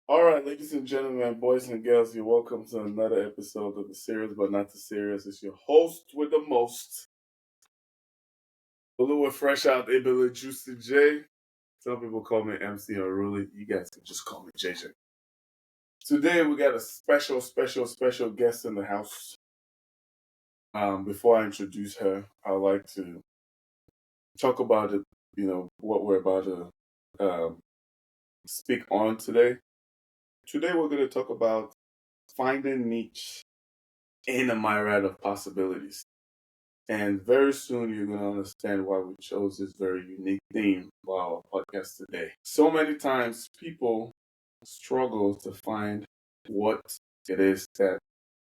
All right, ladies and gentlemen, boys and girls, you're welcome to another episode of the series, but not the series. It's your host with the most, a little fresh out, able Juicy J. Some people call me MC or Ruli. You guys can just call me JJ. Today we got a special guest in the house. Before I introduce her, I'd like to talk about it. What we're about to speak on today. Today we're going to talk about finding niche in a myriad of possibilities. And very soon you're going to understand why we chose this very unique theme for our podcast today. So many times people struggle to find what it is that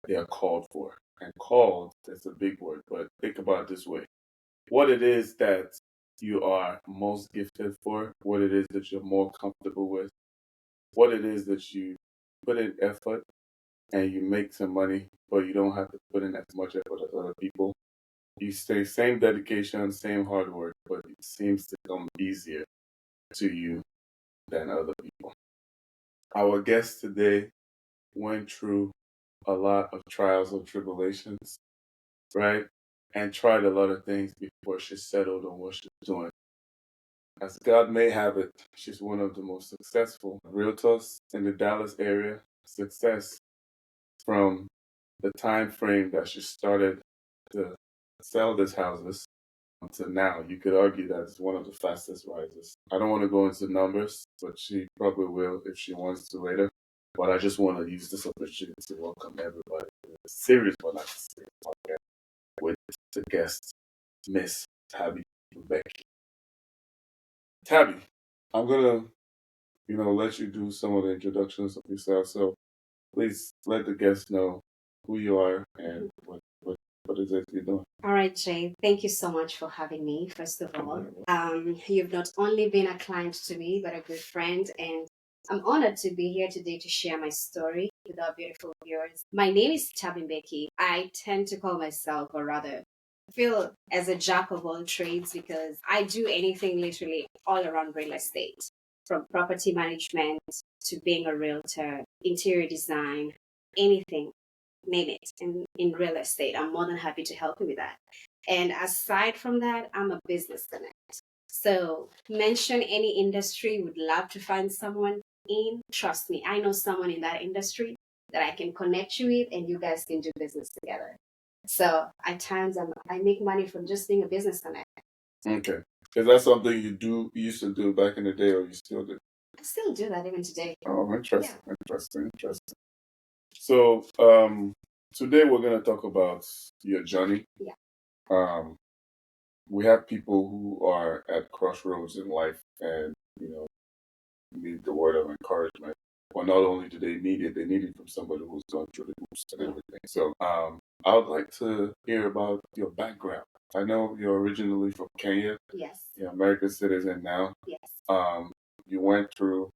they are called for. And called, that's a big word, but think about it this way. What it is that you are most gifted for, what it is that you're more comfortable with, what it is that you put in effort and you make some money, but you don't have to put in as much effort as other people. You stay same dedication, same hard work, but it seems to come easier to you than other people. Our guest today went through a lot of trials and tribulations, right? And tried a lot of things before she settled on what she's doing. As God may have it, she's one of the most successful realtors in the Dallas area. Success from the time frame that she started to sell these houses until now. You could argue that it's one of the fastest rises. I don't want to go into numbers, but she probably will if she wants to later. But I just want to use this opportunity to welcome everybody to the series, but not the series podcast, with the guest, Miss Tabby Mbeky. Tabby, I'm gonna, let you do some of the introductions of yourself. So please let the guests know who you are and what is it you're doing. All right, Jay. Thank you so much for having me, first of all. You've not only been a client to me, but a good friend, and I'm honored to be here today to share my story with our beautiful viewers. My name is Tabby Mbeky. I tend to call myself, or rather, feel as a jack of all trades because I do anything literally all around real estate, from property management to being a realtor, interior design, anything name it in real estate. I'm more than happy to help you with that. And aside from that, I'm a business connect. So mention any industry, would love to find someone in. Trust me, I know someone in that industry that I can connect you with and you guys can do business together. So at times I make money from just being a business connect. Okay. Is that something you used to do back in the day, or you still do? I still do that even today. Oh, interesting, interesting. So, today we're gonna talk about your journey. Yeah. We have people who are at crossroads in life, and need the word of encouragement. Well, not only do they need it, they need it from somebody who's gone through the hoops and everything. So, I would like to hear about your background. I know you're originally from Kenya. Yes. You're an American citizen now. Yes. You went through,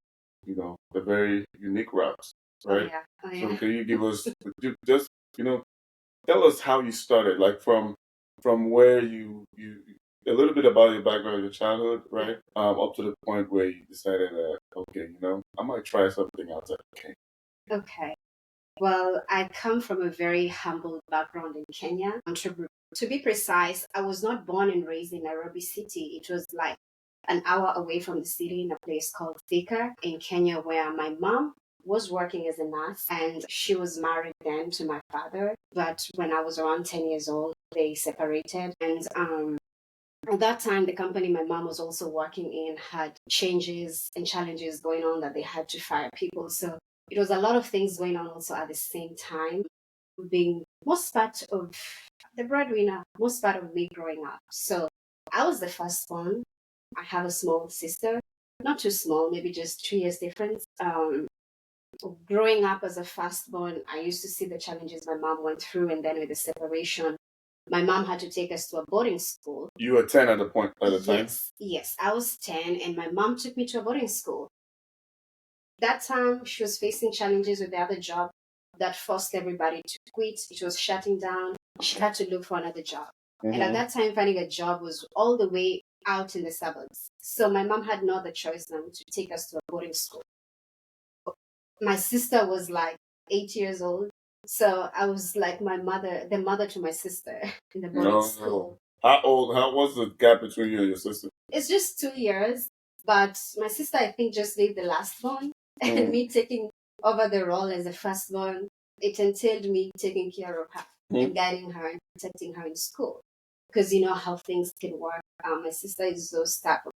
the very unique routes, right? Oh, yeah. So can you give us just, tell us how you started, like from where you a little bit about your background, your childhood, right? Up to the point where you decided that, okay, I might try something outside of Kenya. Okay. Well, I come from a very humble background in Kenya. To be precise, I was not born and raised in Nairobi City. It was like an hour away from the city in a place called Thika in Kenya, where my mom was working as a nurse and she was married then to my father. But when I was around 10 years old, they separated. And at that time, the company my mom was also working in had changes and challenges going on that they had to fire people. So it was a lot of things going on also at the same time, being most part of the breadwinner, most part of me growing up. So I was the first one. I have a small sister, not too small, maybe just 2 years difference. Growing up as a firstborn, I used to see the challenges my mom went through, and then with the separation, my mom had to take us to a boarding school. You were 10 at the time? Yes, I was 10, and my mom took me to a boarding school. That time, she was facing challenges with the other job that forced everybody to quit. It was shutting down. She had to look for another job. Mm-hmm. And at that time, finding a job was all the way out in the suburbs. So my mom had no other choice than to take us to a boarding school. My sister was like 8 years old. So I was like the mother to my sister in the boarding school. How old? How was the gap between you and your sister? It's just 2 years. But my sister, I think, just made the last born. And me taking over the role as the firstborn, it entailed me taking care of her and guiding her and protecting her in school. Because you know how things can work. My sister is those type of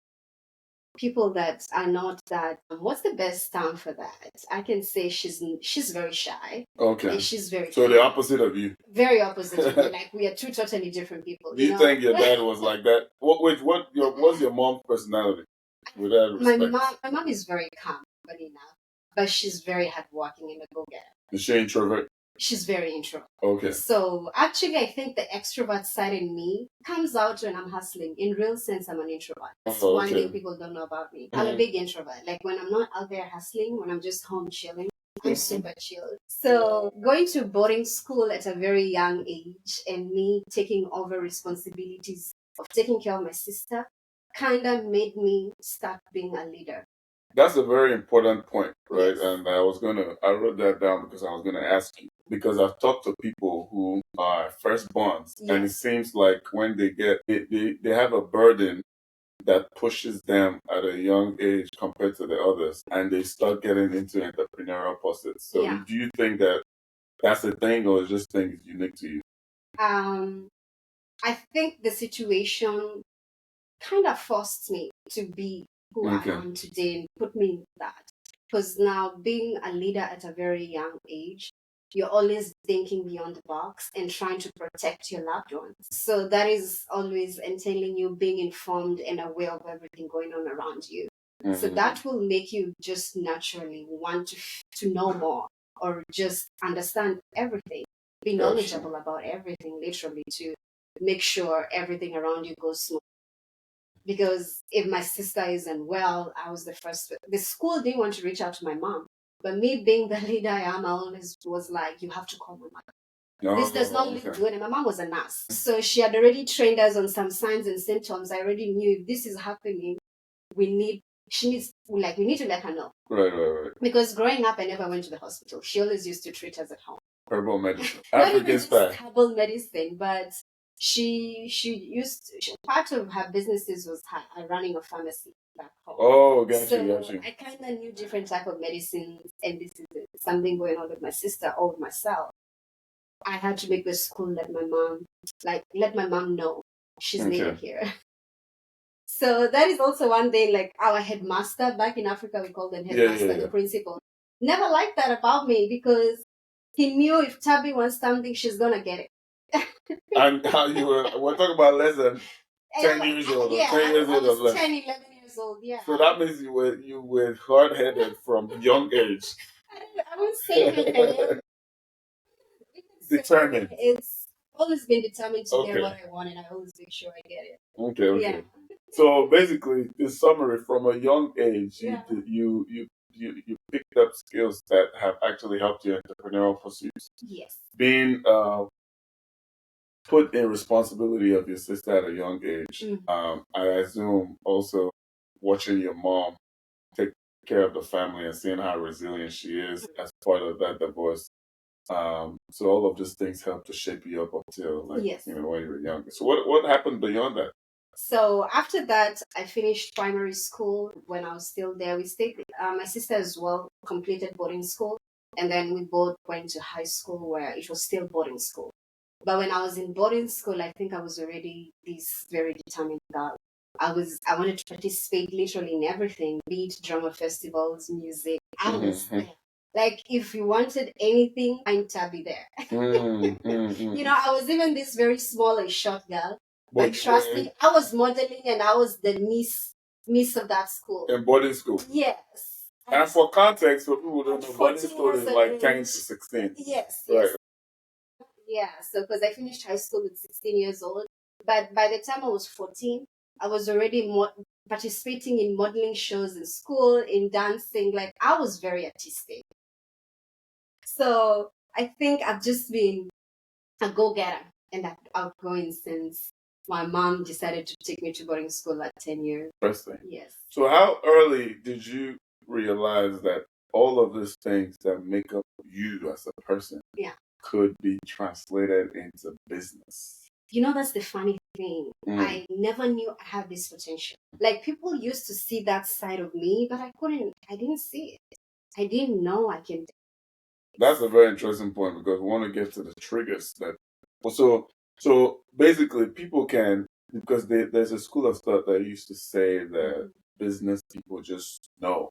people that are not that. What's the best term for that? I can say she's very shy. Okay. And she's very so the opposite of you. Very opposite of me. Like we are two totally different people. Do you think your dad was like that? What's your mom's personality? With that respect. My mom is very calm, funny enough, but she's very hardworking and a go-getter. Is she introvert? She's very introvert. Okay. So actually, I think the extrovert side in me comes out when I'm hustling. In real sense, I'm an introvert. That's one thing people don't know about me. I'm a big introvert. Like when I'm not out there hustling, when I'm just home chilling, I'm super chill. So going to boarding school at a very young age and me taking over responsibilities of taking care of my sister kind of made me start being a leader. That's a very important point, right? Yes. And I wrote that down because I was going to ask you. Because I've talked to people who are firstborns, and it seems like when they have a burden that pushes them at a young age compared to the others, and they start getting into entrepreneurial pursuits. So do you think that that's the thing, or is this thing unique to you? I think the situation kind of forced me to be who I am today and put me in that. Because now being a leader at a very young age, you're always thinking beyond the box and trying to protect your loved ones. So that is always entailing you being informed and aware of everything going on around you. So that will make you just naturally want to know more or just understand everything, be knowledgeable about everything, literally, to make sure everything around you goes smooth. Because if my sister isn't well, I was the first. The school didn't want to reach out to my mom. But me being the leader I am, I always was like, you have to call my mother. This does not look good. And my mom was a nurse. So she had already trained us on some signs and symptoms. I already knew if this is happening, we need to let her know. Right. Because growing up, I never went to the hospital. She always used to treat us at home. Herbal medicine. African style. Herbal medicine, but part of her businesses was her running a pharmacy back home. Oh, gotcha. I kind of knew different type of medicines, and this is something going on with my sister or with myself. I had to make the school let my mom know she's needed here. So that is also one thing, like our headmaster back in Africa, we call them headmaster, the principal, never liked that about me because he knew if Tabby wants something, she's gonna get it. And how we're talking about less than 10 years old, or 10 years old or less. 10, 11 years old, yeah. So that means you were hard-headed from young age. I wouldn't say hard-headed. Determined. It's always been determined to get what I want, and I always make sure I get it. Okay. Yeah. So basically, in summary, from a young age, you picked up skills that have actually helped your entrepreneurial pursuits. Yes. Being put in responsibility of your sister at a young age. I assume also watching your mom take care of the family and seeing how resilient she is as part of that divorce. So all of these things help to shape you up until when you were younger. So what happened beyond that? So after that, I finished primary school. When I was still there, we stayed. My sister as well completed boarding school, and then we both went to high school where it was still boarding school. But when I was in boarding school, I think I was already this very determined girl. I wanted to participate literally in everything, be it drama festivals, music. I was there. Like if you wanted anything, I'm Tabby there. You know, I was even this very small and short girl. But trust me, I was modeling and I was the miss of that school. In boarding school? Yes. And for context, for people who don't know, boarding school is like 10 to 16. Yes. Right. Yeah, so because I finished high school at 16 years old. But by the time I was 14, I was already participating in modeling shows in school, in dancing. Like, I was very artistic. So I think I've just been a go-getter and outgoing since my mom decided to take me to boarding school at 10 years. Interesting. Yes. So how early did you realize that all of these things that make up you as a person could be translated into business. You know, that's the funny thing. I never knew I had this potential. Like, people used to see that side of me, but I didn't see it. I didn't know I can. That's a very interesting point, because we want to get to the triggers that. So basically, people can, because there's a school of thought that used to say that business people just know.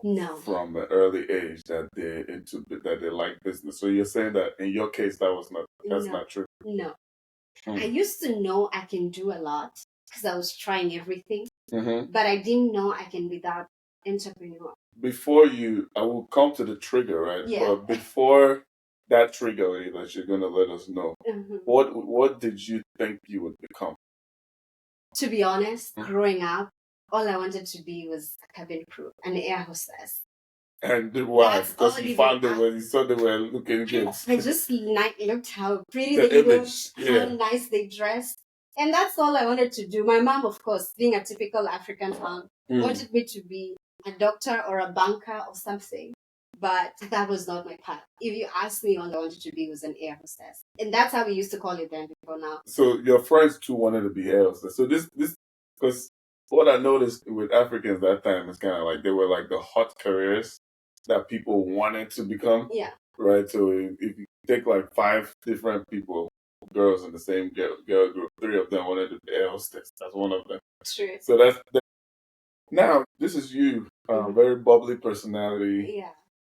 No. From an early age that they like business. So you're saying that in your case that's not true. No. I used to know I can do a lot because I was trying everything, but I didn't know I can be that entrepreneur. I will come to the trigger, right? Yeah. But before that trigger that you're gonna let us know, what did you think you would become? To be honest, growing up, all I wanted to be was a cabin crew, an air hostess. And why? Because you found them when you saw they were looking good. I just looked how pretty they looked, how nice they dressed. And that's all I wanted to do. My mom, of course, being a typical African mom, wanted me to be a doctor or a banker or something. But that was not my path. If you asked me, all I wanted to be was an air hostess. And that's how we used to call it then before now. So your friends too wanted to be air hostess. So this, because what I noticed with Africans that time is kind of like they were like the hot careers that people wanted to become. Yeah. Right? So if you take like 5 different people, girls in the same girl group, 3 of them wanted to be air hostess. That's one of them. True. So now this is you, very bubbly personality,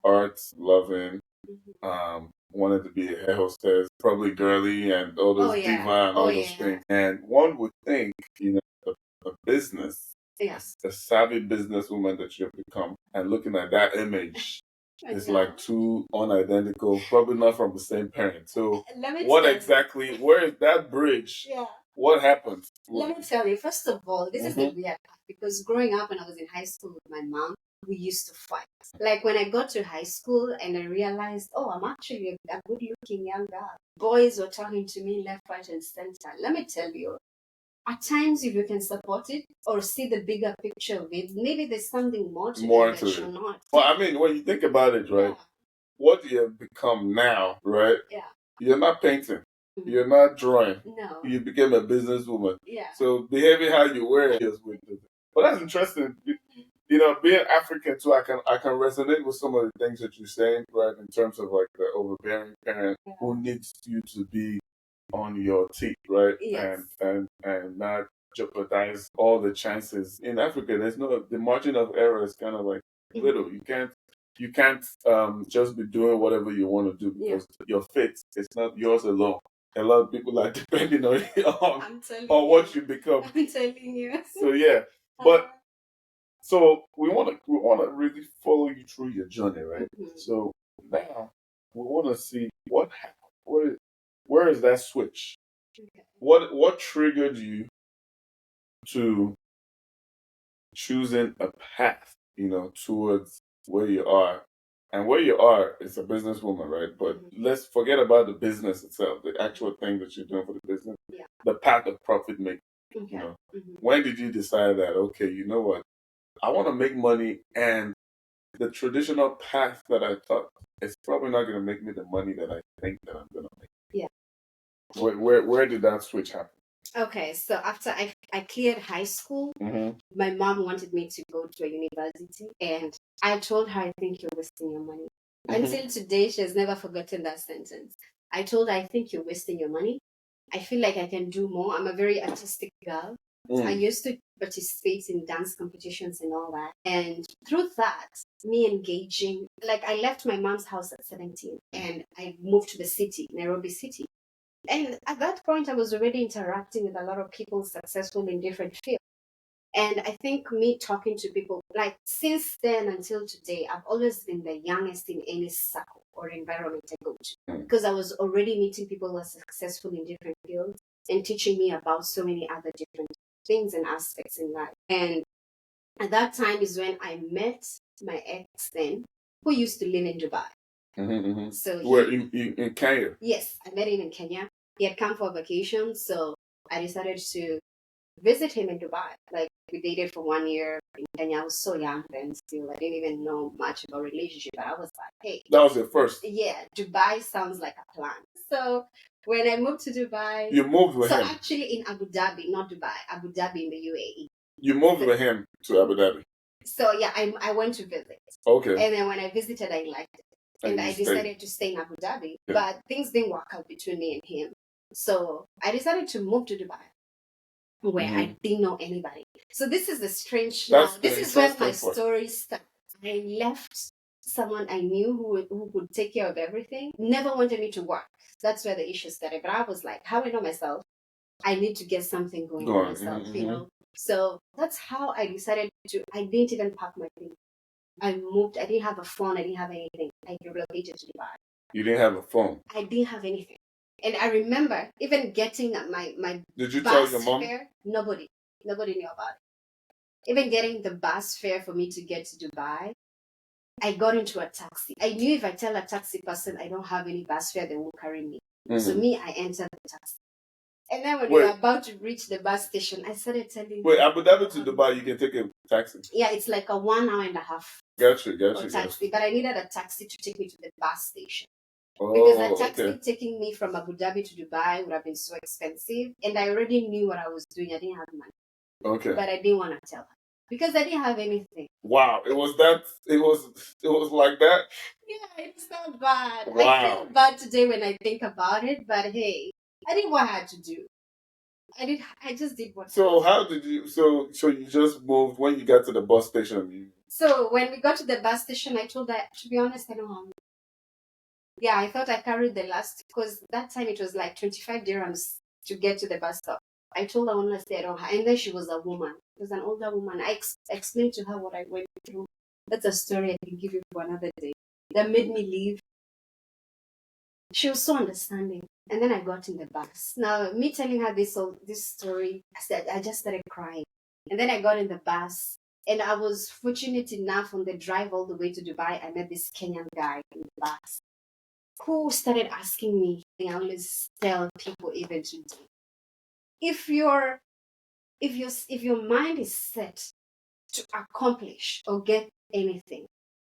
arts loving, wanted to be a air hostess, probably girly and all those diva and all those things. And one would think, a business, a savvy businesswoman that you've become, and looking at that image, it's like 2 unidentical, probably not from the same parent. So where is that bridge? Yeah. What happened? Let me tell you, first of all, this is the weird part, because growing up when I was in high school with my mom, we used to fight. Like when I got to high school and I realized, oh, I'm actually a good looking young girl. Boys were talking to me left, right, and center. Let me tell you, at times, if you can support it or see the bigger picture of it, maybe there's something more to it that you're not. Well, I mean, when you think about it, right, what you have become now, right? Yeah. You're not painting. You're not drawing. No. You became a businesswoman. Yeah. So behaving how you wear it is with it. But that's interesting. Being African too, I can resonate with some of the things that you're saying, right? In terms of like the overbearing parent who needs you to be on your teeth, right? Yes. And not jeopardize all the chances. In Africa, the margin of error is kind of like little. You can't just be doing whatever you want to do because your fate is not yours alone. A lot of people are depending on what you become. I'm telling you. So yeah, but so we want to really follow you through your journey, right? So now we want to see what happened. Where is that switch? Okay. What triggered you to choosing a path, towards where you are? And where you are is a businesswoman, right? But let's forget about the business itself, the actual thing that you're doing for the business, the path of profit making. Okay. When did you decide that, okay, you know what? I want to make money, and the traditional path that I thought is probably not going to make me the money that I think that I'm going to make. Yeah. Where did that switch happen? Okay, so after I cleared high school, my mom wanted me to go to a university, and I told her, I think you're wasting your money. Until today, she has never forgotten that sentence. I told her, I think you're wasting your money. I feel like I can do more. I'm a very artistic girl. I used to participate in dance competitions and all that. And through that, me engaging, like I left my mom's house at 17 and I moved to the city, Nairobi City. And at that point, I was already interacting with a lot of people successful in different fields. And I think me talking to people, like since then until today, I've always been the youngest in any circle or environment I go to. Because I was already meeting people who are successful in different fields and teaching me about so many other different things and aspects in life. And at that time is when I met my ex then, who used to live in Dubai. So where in Kenya? Yes, I met him in Kenya. He had come for vacation, so I decided to visit him in Dubai. Like we dated for 1 year, in Kenya. I was so young then still. I didn't even know much about relationship, but I was like, hey. That was your first? Yeah, Dubai sounds like a plan. So when I moved to Dubai. You moved with him? So actually in Abu Dhabi, not Dubai, Abu Dhabi in the UAE. You moved with him to Abu Dhabi? So yeah, I went to visit. Okay. And then when I visited, I liked it. And I decided to stay in Abu Dhabi. Yeah. But things didn't work out between me and him. So I decided to move to Dubai, where I didn't know anybody. So this is the strange. This is where my story starts. I left someone I knew who could take care of everything. Never wanted me to work. That's where the issue started. But I was like, how I know myself, I need to get something going on myself, you know. So that's how I decided to. I didn't even pack my things. I moved. I didn't have a phone. I didn't have anything. I relocated to Dubai. You didn't have a phone? I didn't have anything. And I remember even getting my Did you tell your mom? Fare, nobody knew about it. Even getting the bus fare for me to get to Dubai, I got into a taxi. I knew if I tell a taxi person I don't have any bus fare, they won't carry me. So me, I entered the taxi. And then when we were about to reach the bus station, I started telling Abu Dhabi to Dubai, you can take a taxi? Yeah, it's like a 1 hour and a half. Gotcha. Taxi. But I needed a taxi to take me to the bus station. Because a taxi taking me from Abu Dhabi to Dubai would have been so expensive. And I already knew what I was doing. I didn't have money. Okay. But I didn't want to tell her. Because I didn't have anything. Wow. It was like that? Yeah, it's not bad. Wow. I feel bad today when I think about it. But hey, I did what I had to do. I just did what. So how did you? So you just moved when you got to the bus station. So when we got to the bus station, I told her, to be honest, I don't have. Yeah, I thought I carried the last because that time it was like 25 dirhams to get to the bus stop. I told her honestly I don't have, and then she was a woman. She was an older woman. I explained to her what I went through. That's a story I can give you for another day. That made me leave. She was so understanding. And then I got in the bus. Now, me telling her this story, I just started crying. And then I got in the bus. And I was fortunate enough on the drive all the way to Dubai, I met this Kenyan guy in the bus who started asking me. I always tell people even today, if your mind is set to accomplish or get anything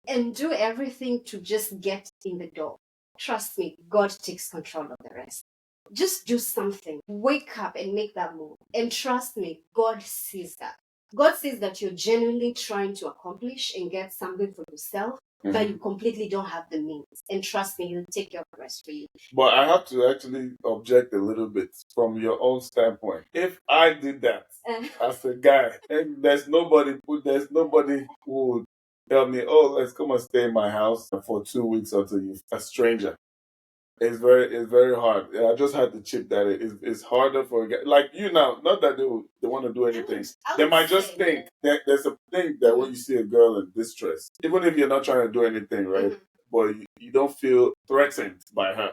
and do everything to just get in the door, trust me, God takes control of the rest. Just do something. Wake up and make that move. And trust me, God sees that. God sees that you're genuinely trying to accomplish and get something for yourself, but you completely don't have the means. And trust me, He'll take care of the rest for you. But I have to actually object a little bit from your own standpoint. If I did that as a guy, and there's nobody who would tell me, oh, let's come and stay in my house for 2 weeks until you a stranger. It's very hard. I just had to chip that it's harder for a guy like you now. Not that they want to do anything. They might just think that there's a thing that when you see a girl in distress, even if you're not trying to do anything, right? But you don't feel threatened by her.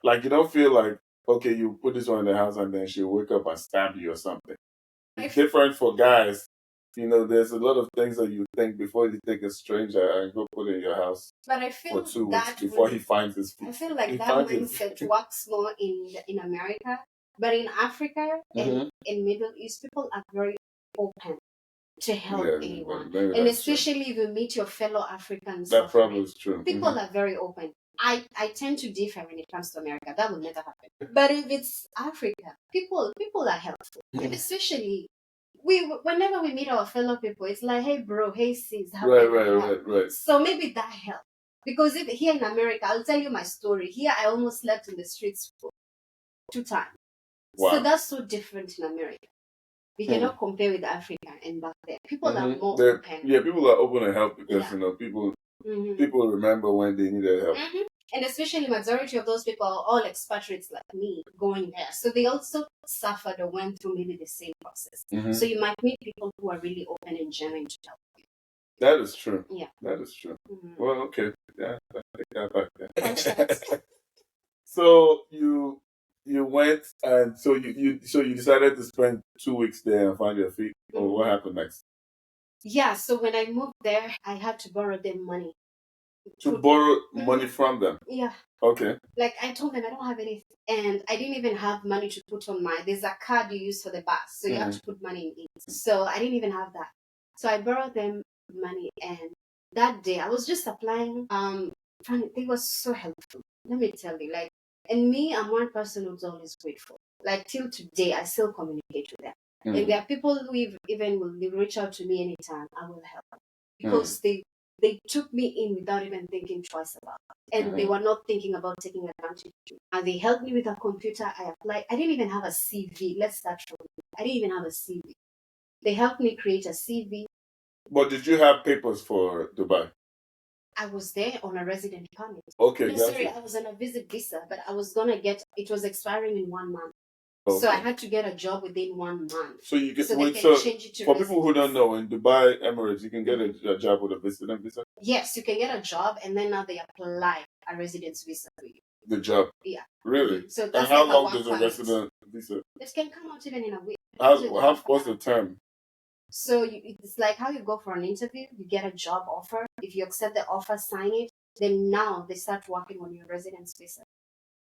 Like you don't feel like okay, you put this one in the house and then she'll wake up and stab you or something. It's different for guys. You know, there's a lot of things that you think before you take a stranger and go put it in your house for 2 weeks before he finds his feet. I feel like that mindset works more in America, but in Africa and in Middle East, people are very open to help anyone, and especially if you meet your fellow Africans. That probably is true. People are very open. I tend to differ when it comes to America. That will never happen. But if it's Africa, people are helpful, and especially. Whenever we meet our fellow people, it's like, hey bro, hey sis, right. So maybe that helped. Because if here in America, I'll tell you my story. Here I almost slept in the streets 2 times. Wow. So that's so different in America. We cannot compare with Africa and back there. People are more open. Yeah, people are open to help because people remember when they needed help. And especially majority of those people are all expatriates like me going there. So they also suffered or went through maybe the same process. So you might meet people who are really open and genuine to help you. That is true. Yeah. That is true. Well, okay. Yeah, I take that back. So you went and so you decided to spend 2 weeks there and find your feet. Or what happened next? Yeah, so when I moved there, I had to borrow them money. To borrow money from them? Yeah. Okay. Like I told them I don't have anything. And I didn't even have money to put on there's a card you use for the bus. So you have to put money in it. So I didn't even have that. So I borrowed them money, and that day I was just applying. They were so helpful. Let me tell you, like, and me, I'm one person who's always grateful. Like till today, I still communicate with them. And there are people who even will reach out to me anytime. I will help because they took me in without even thinking twice about it. And they were not thinking about taking advantage of me. And they helped me with a computer. I applied. I didn't even have a CV. Let's start from there. I didn't even have a CV. They helped me create a CV. But did you have papers for Dubai? I was there on a resident permit. Okay, No, sorry, I was on a visit visa, but I was gonna it was expiring in 1 month. Okay. So I had to get a job within 1 month. So you get change it to for people who don't know, in Dubai, Emirates, you can get a job with a visiting visa? Yes, you can get a job, and then now they apply a residence visa for you. The job? Yeah. Really? So and how long does a resident visa? It can come out even in a week. What's the term? So it's like how you go for an interview, you get a job offer. If you accept the offer, sign it, then now they start working on your residence visa.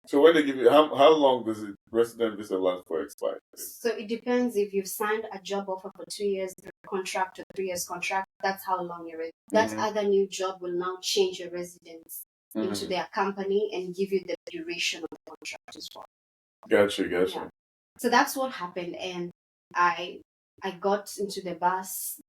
So when they give you, how long does the resident visa last for expire? So it depends if you've signed a job offer for 2 years contract or 3 years contract. That's how long your that other new job will now change your residence into their company and give you the duration of the contract as well. Gotcha. Yeah. So that's what happened, and I got into the bus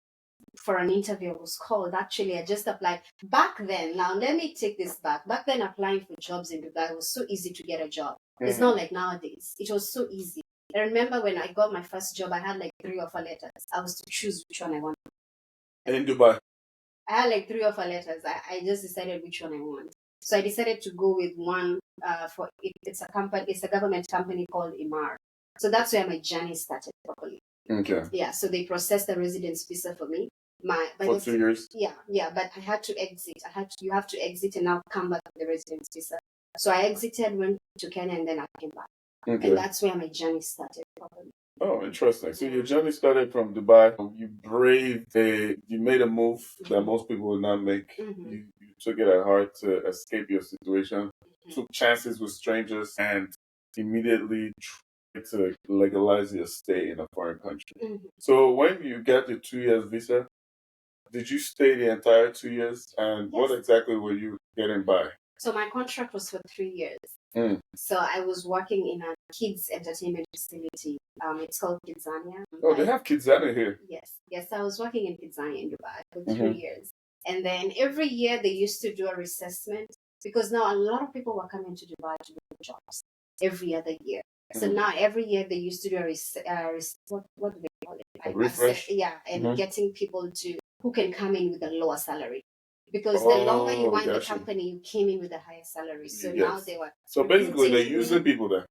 for an interview. I was called. Actually, I just applied. Back then, now let me take this back. Back then, applying for jobs in Dubai was so easy to get a job. It's not like nowadays. It was so easy. I remember when I got my first job, I had like 3 offer letters. I was to choose which one I wanted. In Dubai? I had like 3 offer letters. I just decided which one I want. So I decided to go with one for it's a company. It's a government company called Imar. So that's where my journey started properly. Okay. Yeah. So they processed the residence visa for me. For 2 years. Yeah. But I had to exit. You have to exit and now come back with the residence visa. So I exited, went to Kenya, and then I came back. Okay. And that's where my journey started properly. Oh, interesting. So your journey started from Dubai. You made a move that most people would not make. You took it at heart to escape your situation, took chances with strangers, and immediately tried to legalize your stay in a foreign country. So when you got the 2 years visa, did you stay the entire 2 years? And what exactly were you getting by? So my contract was for 3 years. So I was working in a kids entertainment facility. It's called Kidzania. Oh, they have Kidzania here. Yes. I was working in Kidzania in Dubai for 3 years, and then every year they used to do a reassessment because now a lot of people were coming to Dubai to do jobs every other year. So now every year they used to do what do they call it? A refresh. And getting people who can come in with a lower salary. Because the longer you were in the company, you came in with a higher salary. So now they were. So basically, they're using people there.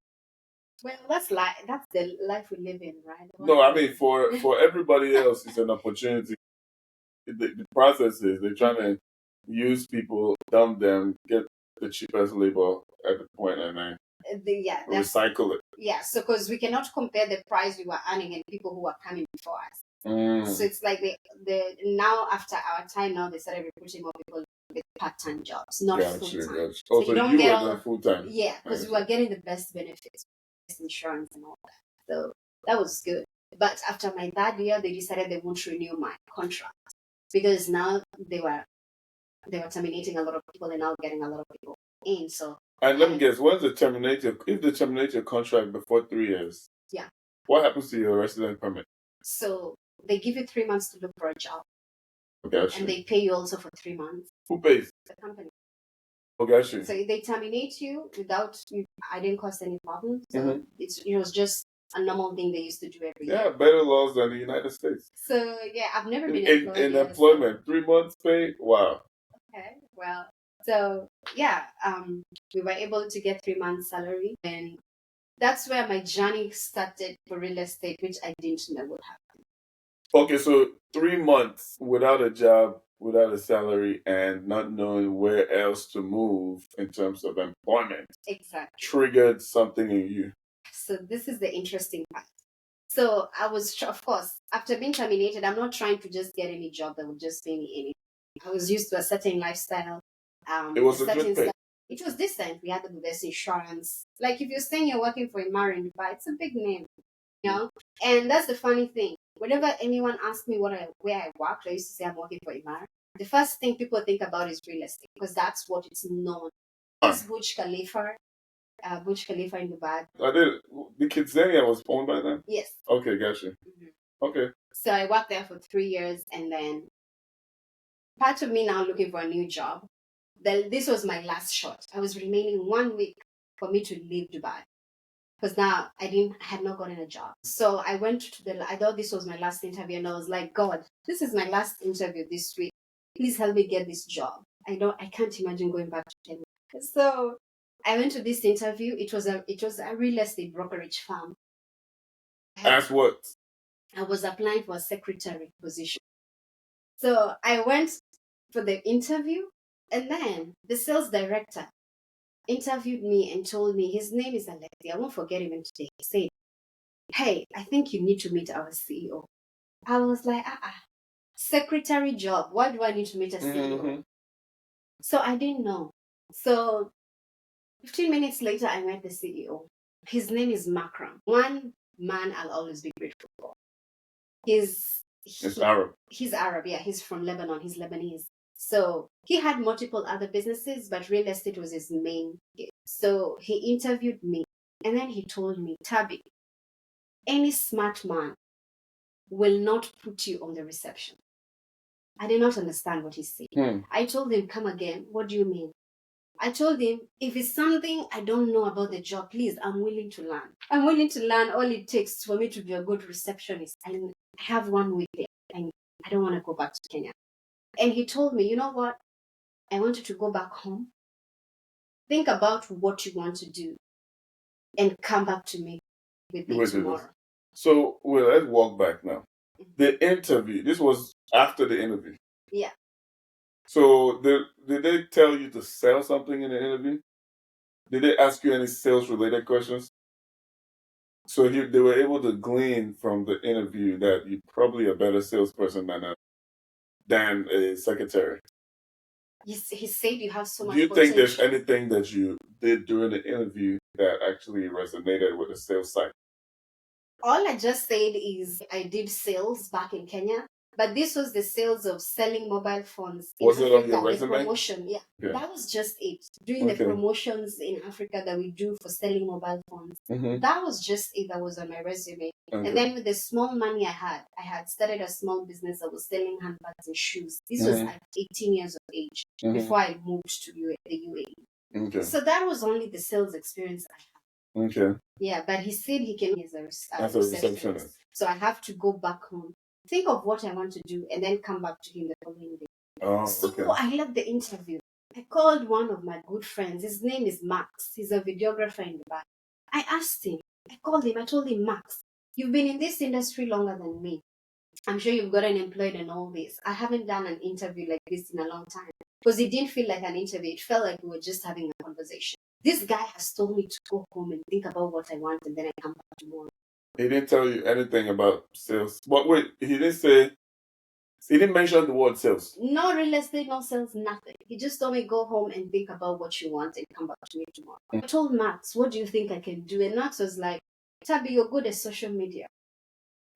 Well, that's the life we live in, right? No, I mean for everybody else, it's an opportunity. The process is they're trying to use people, dump them, get the cheapest labor at the point, and then recycle it. Yeah, so because we cannot compare the price we were earning and people who are coming before us. So it's like now after our time now they started recruiting more people with part-time jobs, not full-time. So you were doing full-time. Yeah, because we were getting the best benefits, best insurance and all that. So that was good. But after my 3rd year, they decided they won't renew my contract because now they were terminating a lot of people and now getting a lot of people in. So and let me guess, if they terminate your contract before 3 years, what happens to your resident permit? So they give you 3 months to look for a job. Gotcha. And they pay you also for 3 months. Who pays? The company. Oh, gotcha. So they terminate you without you. I didn't cause any problems. So it was just a normal thing they used to do every year. Yeah, better laws than the United States. So yeah, I've never been employed in employment. 3 months pay. Wow. Okay. Well, so yeah, we were able to get 3 months salary, and that's where my journey started for real estate, which I didn't know would happen. Okay, so 3 months without a job, without a salary, and not knowing where else to move in terms of employment. Exactly. Triggered something in you. So this is the interesting part. So I was, of course, after being terminated, I'm not trying to just get any job that would just pay me anything. I was used to a certain lifestyle. It was a good pay. It was decent. We had the best insurance. Like if you're saying you're working for a Immigrant Success, it's a big name, you know? And that's the funny thing. Whenever anyone asked me where I worked, I used to say I'm working for Imar. The first thing people think about is real estate because that's what it's known. It's Burj Khalifa in Dubai. The Kidzania was owned by them? Yes. Okay, gotcha. Okay. So I worked there for 3 years, and then part of me now looking for a new job. This was my last shot. I was remaining 1 week for me to leave Dubai because now had not gotten a job. So I went to I thought this was my last interview, and I was like, God, this is my last interview this week. Please help me get this job. I can't imagine going back to Kenya. So I went to this interview. It was a real estate brokerage firm. As what? I was applying for a secretary position. So I went for the interview, and then the sales director interviewed me and told me, his name is Alexi. I won't forget him today. He said, hey, I think you need to meet our CEO. I was like, secretary job. Why do I need to meet a CEO? Mm-hmm. So I didn't know. So 15 minutes later, I met the CEO. His name is Makram. One man I'll always be grateful for. He's Arab. He's Arab, yeah. He's from Lebanon. He's Lebanese. So he had multiple other businesses, but real estate was his main gig. So he interviewed me, and then he told me, Tabby, any smart man will not put you on the reception. I did not understand what he said. I told him, come again. What do you mean? I told him, if it's something I don't know about the job, please, I'm willing to learn. I'm willing to learn. All it takes for me to be a good receptionist. I have 1 week there, and I don't want to go back to Kenya. And he told me, you know what? I want you to go back home. Think about what you want to do and come back to me with me tomorrow. So, let's walk back now. The interview, this was after the interview. Yeah. So, did they tell you to sell something in the interview? Did they ask you any sales-related questions? So, they were able to glean from the interview that you're probably a better salesperson than a secretary. He said you have so much potential. Do you think there's anything that you did during the interview that actually resonated with the sales side? All I just said is I did sales back in Kenya, but this was the sales of selling mobile phones in Africa. Was it on your resume? The promotion, yeah. That was just it. Doing the promotions in Africa that we do for selling mobile phones. Mm-hmm. That was just it that was on my resume. Okay. And then with the small money I had started a small business. I was selling handbags and shoes. This was at 18 years of age before I moved to the UAE. Okay. So that was only the sales experience I had. Okay. Yeah, but he said he can as a receptionist. So I have to go back home, think of what I want to do, and then come back to him the following day. Oh, so okay. I left the interview. I called one of my good friends. His name is Max. He's a videographer in Dubai. I asked him. I called him. I told him, Max, you've been in this industry longer than me. I'm sure you've gotten employed and all this. I haven't done an interview like this in a long time. Because it didn't feel like an interview. It felt like we were just having a conversation. This guy has told me to go home and think about what I want, and then I come back tomorrow. He didn't tell you anything about sales. But wait, he didn't mention the word sales. No real estate, no sales, nothing. He just told me go home and think about what you want and come back to me tomorrow. I told Max, what do you think I can do? And Max was like, Tabby, you're good at social media.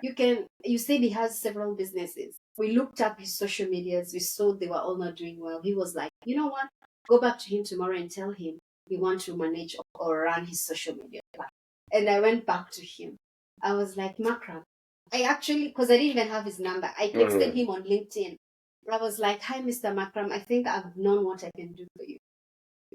You said he has several businesses. We looked up his social medias. We saw they were all not doing well. He was like, you know what? Go back to him tomorrow and tell him you want to manage or run his social media plan. And I went back to him. I was like, Makram. Because I didn't even have his number. I texted him on LinkedIn. I was like, hi, Mr. Makram. I think I've known what I can do for you.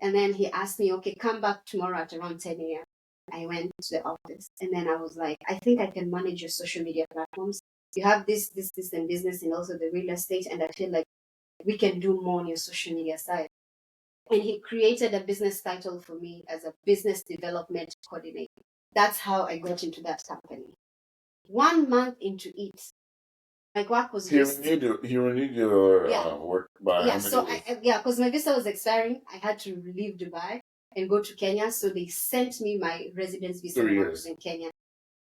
And then he asked me, okay, come back tomorrow at around 10 a.m. I went to the office, and then I was like, I think I can manage your social media platforms. You have this, and business, and also the real estate, and I feel like we can do more on your social media side. And he created a business title for me as a business development coordinator. That's how I got into that company. 1 month into it, my work was he renewed your work by because my visa was expiring. I had to leave Dubai and go to Kenya, so they sent me my residence visa when I was in Kenya.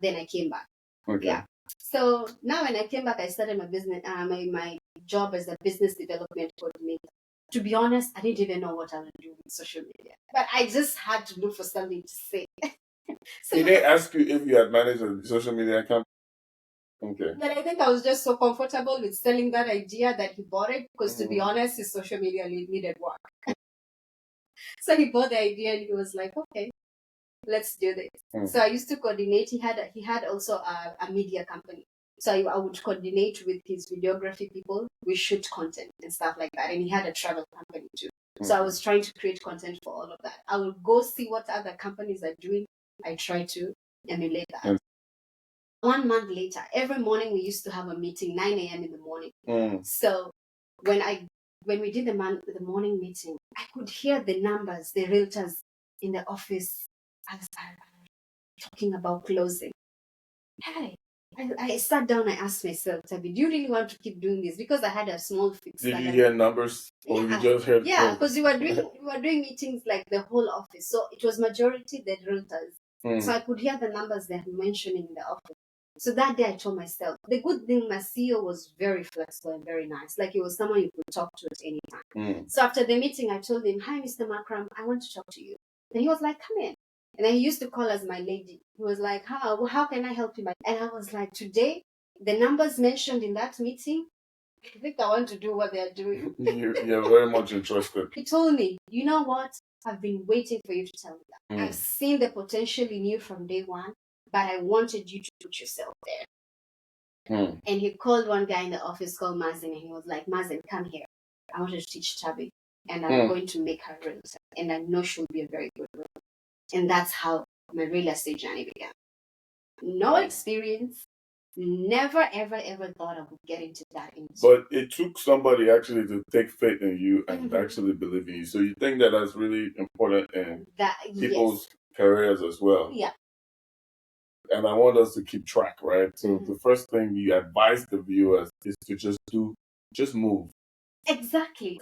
Then I came back. Okay. Yeah. So now when I came back, I started my business, my job as a business development coordinator. To be honest, I didn't even know what I would do with social media, but I just had to look for something to say. So did they ask you if you had managed a social media account? Okay. But I think I was just so comfortable with selling that idea that he bought it because, to be honest, his social media needed work. So he bought the idea and he was like, okay, let's do this. So I used to coordinate. He had also a media company. So I would coordinate with his videography people. We shoot content and stuff like that. And he had a travel company too. So I was trying to create content for all of that. I would go see what other companies are doing. I try to emulate that. 1 month later, every morning we used to have a meeting, 9 a.m. in the morning. So when we did the morning meeting, I could hear the numbers, the realtors in the office as talking about closing. Hey, I sat down, I asked myself, Tabby, do you really want to keep doing this? Because I had a small fixed salary. Did you hear numbers? Or you just heard because we were doing meetings like the whole office. So it was majority the realtors. So I could hear the numbers they were mentioning in the office. So that day I told myself, the good thing, my CEO was very flexible and very nice. Like he was someone you could talk to at any time. So after the meeting, I told him, hi, Mr. Makram, I want to talk to you. And he was like, come in. And then he used to call us my lady. He was like, how can I help you? And I was like, today, the numbers mentioned in that meeting, I think I want to do what they're doing. You're very much interested. He told me, you know what? I've been waiting for you to tell me that. I've seen the potential in you from day one, but I wanted you to put yourself there. And he called one guy in the office called Mazen, and he was like, Mazen, come here. I want to teach Tabby, and I'm going to make her realtor. And I know she'll be a very good realtor. And that's how my real estate journey began. No experience. Never, ever, ever thought I would get into that industry. But it took somebody actually to take faith in you and actually believe in you. So you think that that's really important in people's careers as well. Yeah. And I want us to keep track, right? So the first thing you advise the viewers is to just move. Exactly.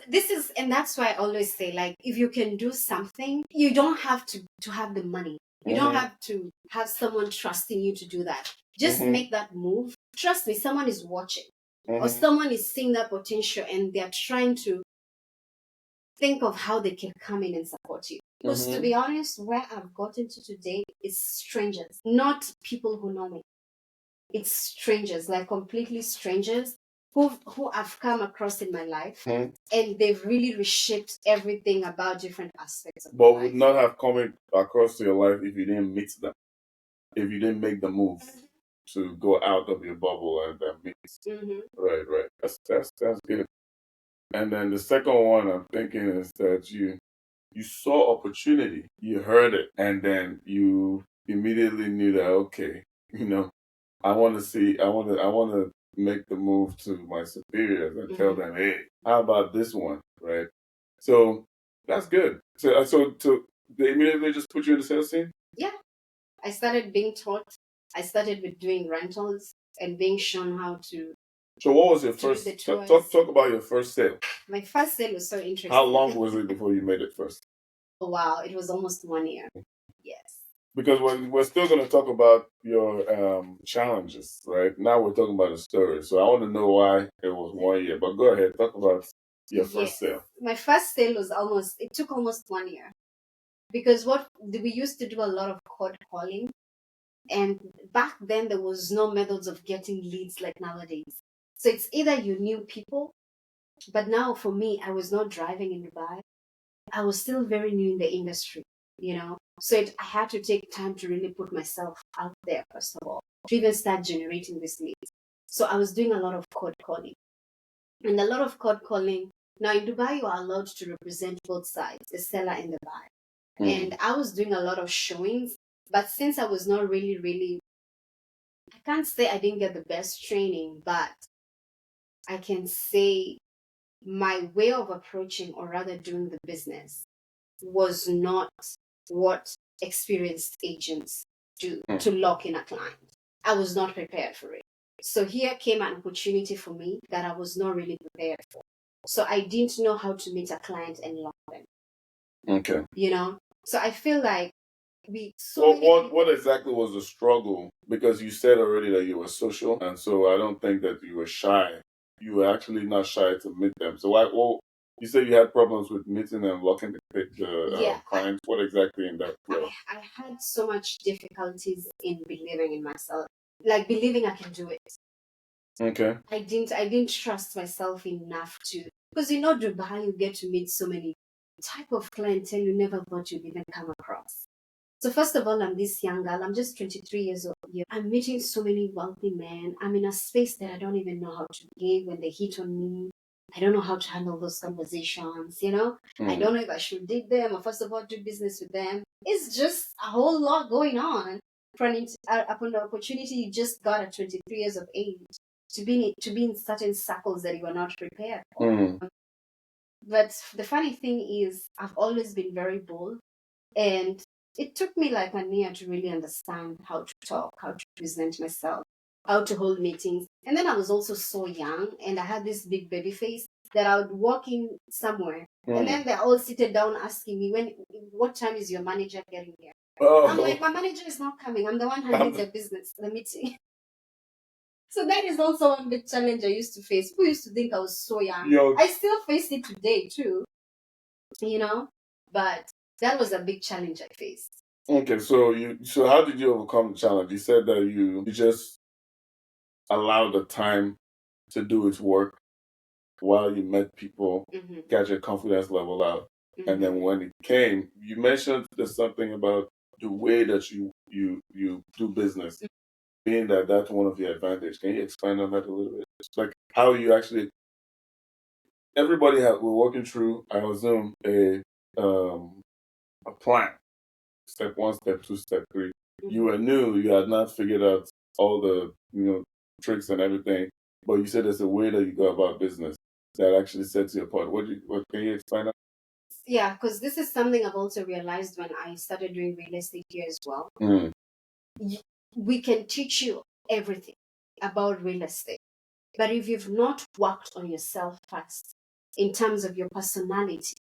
And that's why I always say, like, if you can do something, you don't have to have the money. You don't have to have someone trusting you to do that. Just make that move. Trust me, someone is watching. Or someone is seeing that potential and they're trying to think of how they can come in and support you. Because to be honest, where I've gotten to today is strangers, not people who know me. It's strangers, like completely strangers who I've come across in my life, and they've really reshaped everything about different aspects of my life. But would not have come across your life if you didn't meet them, if you didn't make the move to go out of your bubble and meet. Right. That's good. And then the second one I'm thinking is that you saw opportunity, you heard it, and then you immediately knew that okay, I want to make the move to my superiors and tell them, hey, how about this one, right? So that's good. So they immediately just put you in the sales team? Yeah, I started being taught. I started with doing rentals and being shown how to. So what was your first? Talk about your first sale. My first sale was so interesting. How long was it before you made it first? Oh wow, it was almost 1 year. Yes. Because we're still going to talk about your challenges, right? Now we're talking about the story. So I want to know why it was 1 year. But go ahead, talk about your first sale. My first sale was it took almost 1 year. Because we used to do a lot of cold calling. And back then there was no methods of getting leads like nowadays. So it's either you knew people, but now for me, I was not driving in Dubai. I was still very new in the industry, So I had to take time to really put myself out there, first of all, to even start generating these leads. So I was doing a lot of cold calling. And a lot of cold calling. Now in Dubai, you are allowed to represent both sides, the seller and the buyer. And I was doing a lot of showings. But since I was not really, I can't say I didn't get the best training, but I can say my way of approaching, or rather doing the business, was not what experienced agents do to lock in a client. I was not prepared for it. So here came an opportunity for me that I was not really prepared for. So I didn't know how to meet a client and lock them. Okay. So I feel like what exactly was the struggle? Because you said already that you were social, and so I don't think that you were shy. You were actually not shy to meet them. So you said you had problems with meeting and locking the clients. What exactly in that flow? I had so much difficulties in believing in myself, like believing I can do it. Okay. I didn't trust myself enough to, because you know Dubai, you get to meet so many type of clientele you never thought you'd even come across. So first of all, I'm this young girl. I'm just 23 years old. I'm meeting so many wealthy men. I'm in a space that I don't even know how to give when they hit on me. I don't know how to handle those conversations, you know? I don't know if I should date them or first of all do business with them. It's just a whole lot going on. Upon the opportunity you just got at 23 years of age to be in certain circles that you are not prepared for. But the funny thing is, I've always been very bold, and it took me like a year to really understand how to talk, how to present myself, how to hold meetings. And then I was also so young, and I had this big baby face that I would walk in somewhere, and then they're all seated down asking me, what time is your manager getting here? I'm like, my manager is not coming. I'm the one handling the business, the meeting. So that is also one big challenge I used to face. People used to think I was so young. I still face it today too, you know, but that was a big challenge I faced. Okay, so how did you overcome the challenge? You said that you just allowed the time to do its work while you met people, got your confidence level out, and then when it came, you mentioned there's something about the way that you do business, being that that's one of your advantages. Can you expand on that a little bit? It's like how you actually we're working through, I assume, a plan. Step one, step two, step three. You were new, you had not figured out all the tricks and everything, but you said there's a way that you go about business that actually sets you apart. What can you explain? Yeah, because this is something I've also realized when I started doing real estate here as well. We can teach you everything about real estate, but if you've not worked on yourself first, in terms of your personality,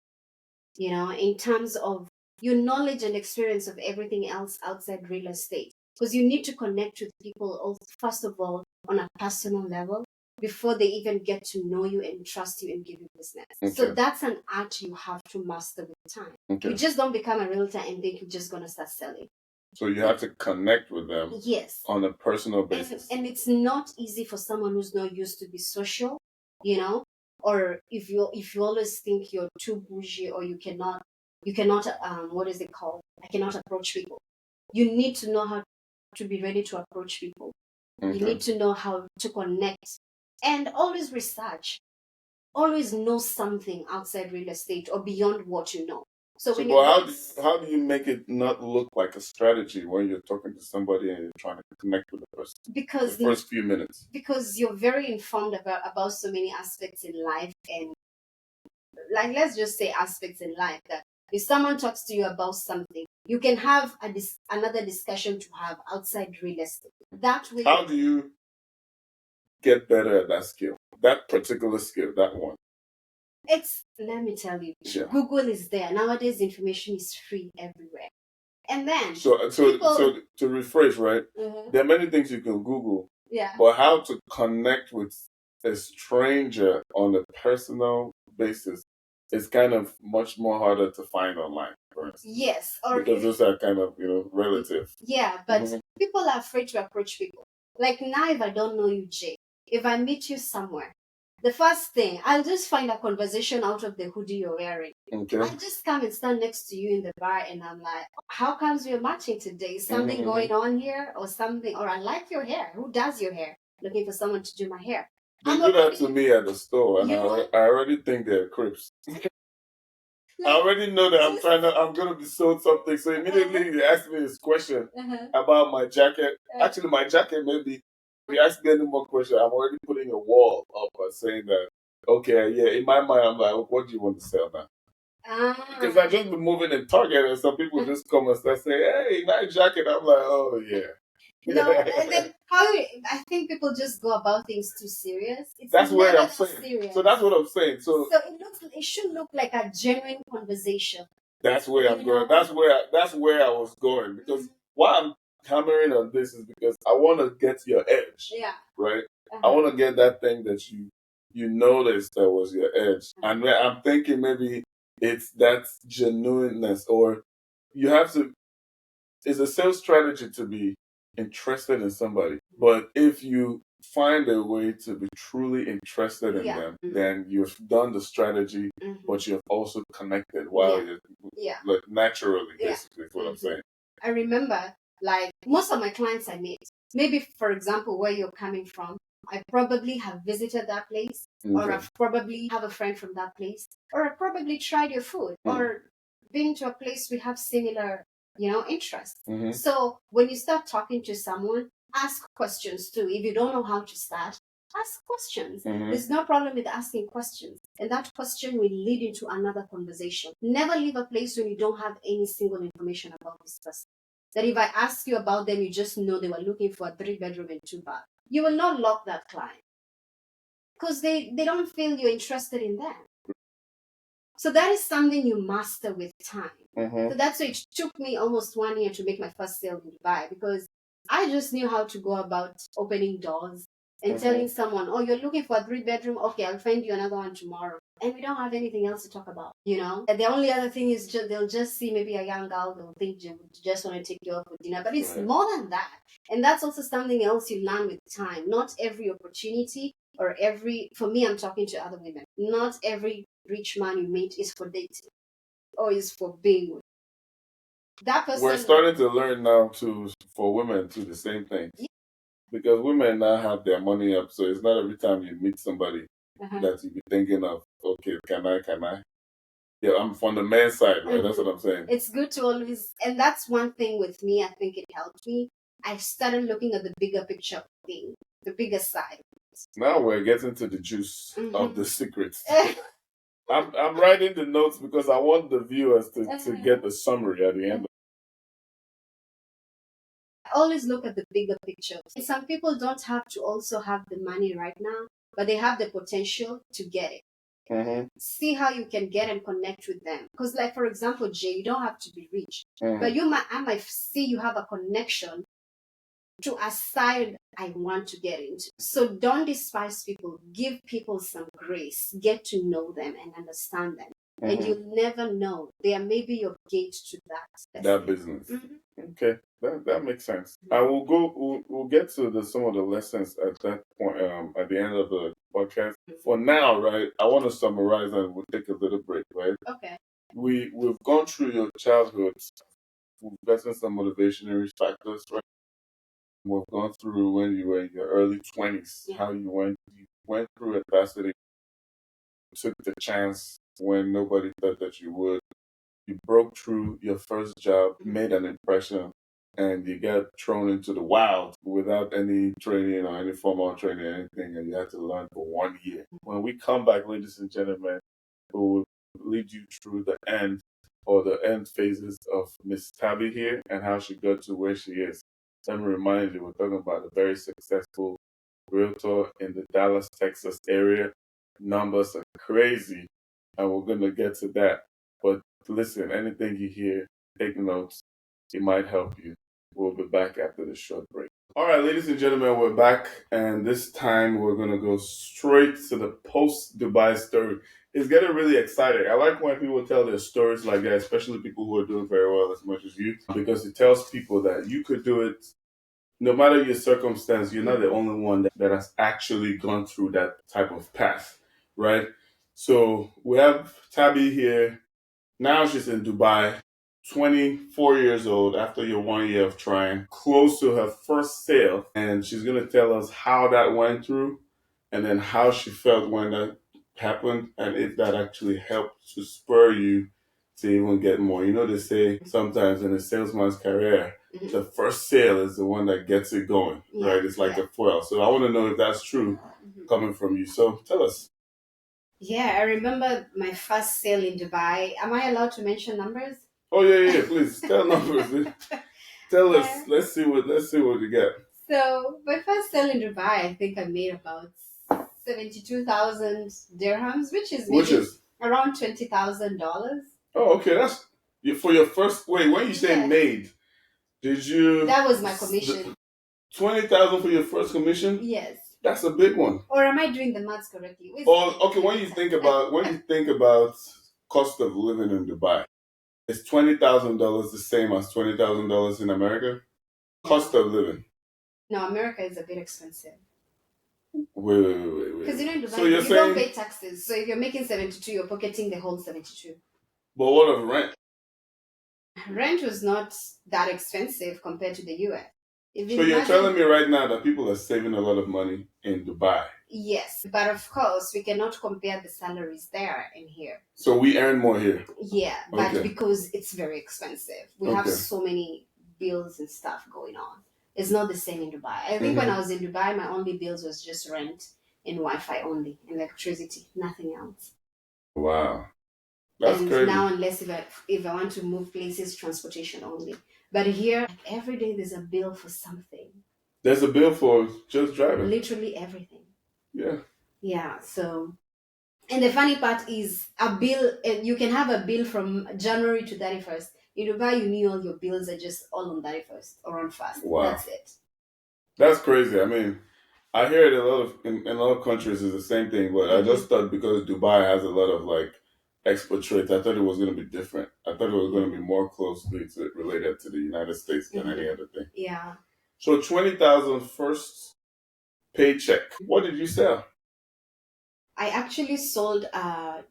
in terms of your knowledge and experience of everything else outside real estate, because you need to connect with people, first of all, on a personal level before they even get to know you and trust you and give you business. Okay. So that's an art you have to master with time. Okay. You just don't become a realtor and think you're just going to start selling. So you have to connect with them, yes, on a personal basis. And it's not easy for someone who's not used to be social, or if you always think you're too bougie or you cannot what is it called? I cannot approach people. You need to know how to be ready to approach people. Okay. You need to know how to connect and always research. Always know something outside real estate or beyond what you know. So how do you make it not look like a strategy when you're talking to somebody and you're trying to connect with the person? Because the first few minutes. Because you're very informed about so many aspects in life, and like let's just say aspects in life that if someone talks to you about something, you can have another discussion to have outside real estate. That way. How do you get better at that skill? That particular skill, that one. Let me tell you, sure. Google is there. Nowadays, information is free everywhere. And then so to rephrase, right? There are many things you can Google. Yeah. But how to connect with a stranger on a personal basis is kind of much more harder to find online. Yes. Because those are kind of, relative. Yeah, but people are afraid to approach people. Like now, if I don't know you, Jay, if I meet you somewhere, the first thing, I'll just find a conversation out of the hoodie you're wearing. Okay. I'll just come and stand next to you in the bar and I'm like, how comes you're matching today? Something going on here or something? Or I like your hair. Who does your hair? Looking for someone to do my hair. They do that to me at the store and I already think they're creeps. I already know that I'm going to be sold something. So immediately they ask me this question about my jacket. Actually, my jacket maybe. If you ask me any more questions, I'm already putting a wall up and saying that, okay, yeah, in my mind, I'm like, what do you want to sell now? Because I just been moving in Target and some people just come and start saying, hey, nice jacket. I'm like, oh, yeah. No, and then I think people just go about things too serious. That's what I'm saying. Serious. So that's what I'm saying. So it should look like a genuine conversation. That's where I'm going. That's where I was going, because why I'm hammering on this is because I want to get your edge. Yeah. Right. I want to get that thing that you noticed that was your edge, and I'm thinking maybe it's that genuineness, or you have to. It's a sales strategy to be interested in somebody, but if you find a way to be truly interested in them, then you've done the strategy, but you've also connected while you're like naturally, basically, is what I'm saying. I remember, like, most of my clients I meet, maybe, for example, where you're coming from, I probably have visited that place, or I've probably have a friend from that place, or I've probably tried your food, or been to a place we have similar, interests. So when you start talking to someone, ask questions too. If you don't know how to start, ask questions. There's no problem with asking questions. And that question will lead into another conversation. Never leave a place when you don't have any single information about this person. That if I ask you about them, you just know they were looking for a 3-bedroom and 2-bath. You will not lock that client because they don't feel you're interested in them. So that is something you master with time. So that's why it took me almost 1 year to make my first sale in Dubai, because I just knew how to go about opening doors and telling someone, oh, you're looking for a 3-bedroom? Okay, I'll find you another one tomorrow. And we don't have anything else to talk about, And the only other thing is they'll just see maybe a young girl, they'll think they just want to take you out for dinner. But it's more than that. And that's also something else you learn with time. Not every opportunity or for me, I'm talking to other women, not every rich man you meet is for dating or is for being with. That person. We're starting to learn now too, for women too, the same thing. Because women now have their money up, so it's not every time you meet somebody that you be thinking of, okay, can I? Yeah, I'm from the man's side, right? That's what I'm saying. It's good to always, and that's one thing with me, I think it helped me. I started looking at the bigger picture thing, the bigger side. Now we're getting to the juice of the secrets. I'm writing the notes because I want the viewers to get the summary at the end. Always look at the bigger picture. Some people don't have to also have the money right now, but they have the potential to get it. See how you can get and connect with them. Because, like, for example, Jay, you don't have to be rich, but I might see you have a connection to a side I want to get into. So don't despise people. Give people some grace. Get to know them and understand them. And you'll never know. They are maybe your gate to that business. Okay, that makes sense. I will go. We'll get to some of the lessons at that point. At the end of the podcast. For now, right? I want to summarize and we'll take a little break, right? Okay. We've gone through your childhood. We've gotten some motivational factors, right? We've gone through when you were in your early 20s, how you went through adversity, took the chance when nobody thought that you would. You broke through your first job, made an impression, and you got thrown into the wild without any training or any formal training or anything, and you had to learn for 1 year. When we come back, ladies and gentlemen, we will lead you through the end or the end phases of Miss Tabby here and how she got to where she is. Let me remind you, we're talking about a very successful realtor in the Dallas, Texas area. Numbers are crazy, and we're going to get to that. But listen, anything you hear, take notes. It might help you. We'll be back after this short break. All right, ladies and gentlemen, we're back, and this time we're going to go straight to the post-Dubai story. It's getting really exciting. I like when people tell their stories like that, especially people who are doing very well as much as you, because it tells people that you could do it no matter your circumstance. You're not the only one that has actually gone through that type of path, right? So we have Tabby here. Now she's in Dubai, 24 years old after your 1 year of trying, close to her first sale. And she's going to tell us how that went through and then how she felt when that happened and if that actually helped to spur you to even get more. You know, they say sometimes in a salesman's career, the first sale is the one that gets it going, right? It's like the fuel. So I want to know if that's true coming from you. So tell us. Yeah, I remember my first sale in Dubai. Am I allowed to mention numbers? Oh yeah, please tell numbers. Tell us. Let's see what you get. So my first sale in Dubai, I think I made about 72,000 dirhams, which is around $20,000. Oh, okay. That's for your first. Wait, when you say made, did you? That was my commission. 20,000 for your first commission? Yes. That's a big one. Or am I doing the maths correctly? Oh, okay. When you think about cost of living in Dubai, is $20,000 the same as $20,000 in America? Cost of living. No, America is a bit expensive. Wait. Because you know in Dubai, So you're you don't saying, pay taxes. So if you're making 72, you're pocketing the whole 72. but what of rent? Rent was not that expensive compared to the US. If So you you're telling imagine, me right now that people are saving a lot of money in Dubai. yes, but of course, we cannot compare the salaries there and here. So we earn more here. Yeah, but Okay. because it's very expensive, we have Okay. so many bills and stuff going on. It's not the same in Dubai. I think when I was in Dubai, my only bills was just rent and Wi-Fi only, and electricity, nothing else. Wow. That's And crazy. now, unless if I want to move places, transportation only. But here, like, every day there's a bill for something. There's a bill for just driving. Literally everything. Yeah. Yeah. So, and the funny part is a bill. You can have a bill from January to 31st. In Dubai, you knew all your bills are just all on 31st or on first. Wow. That's it. That's crazy. I mean, I hear it a lot of in a lot of countries is the same thing, but I just thought because Dubai has a lot of like expatriates, I thought it was going to be different. I thought it was going to be more closely related to the United States than any other thing. Yeah. So 20,000 first paycheck. What did you sell? I actually sold a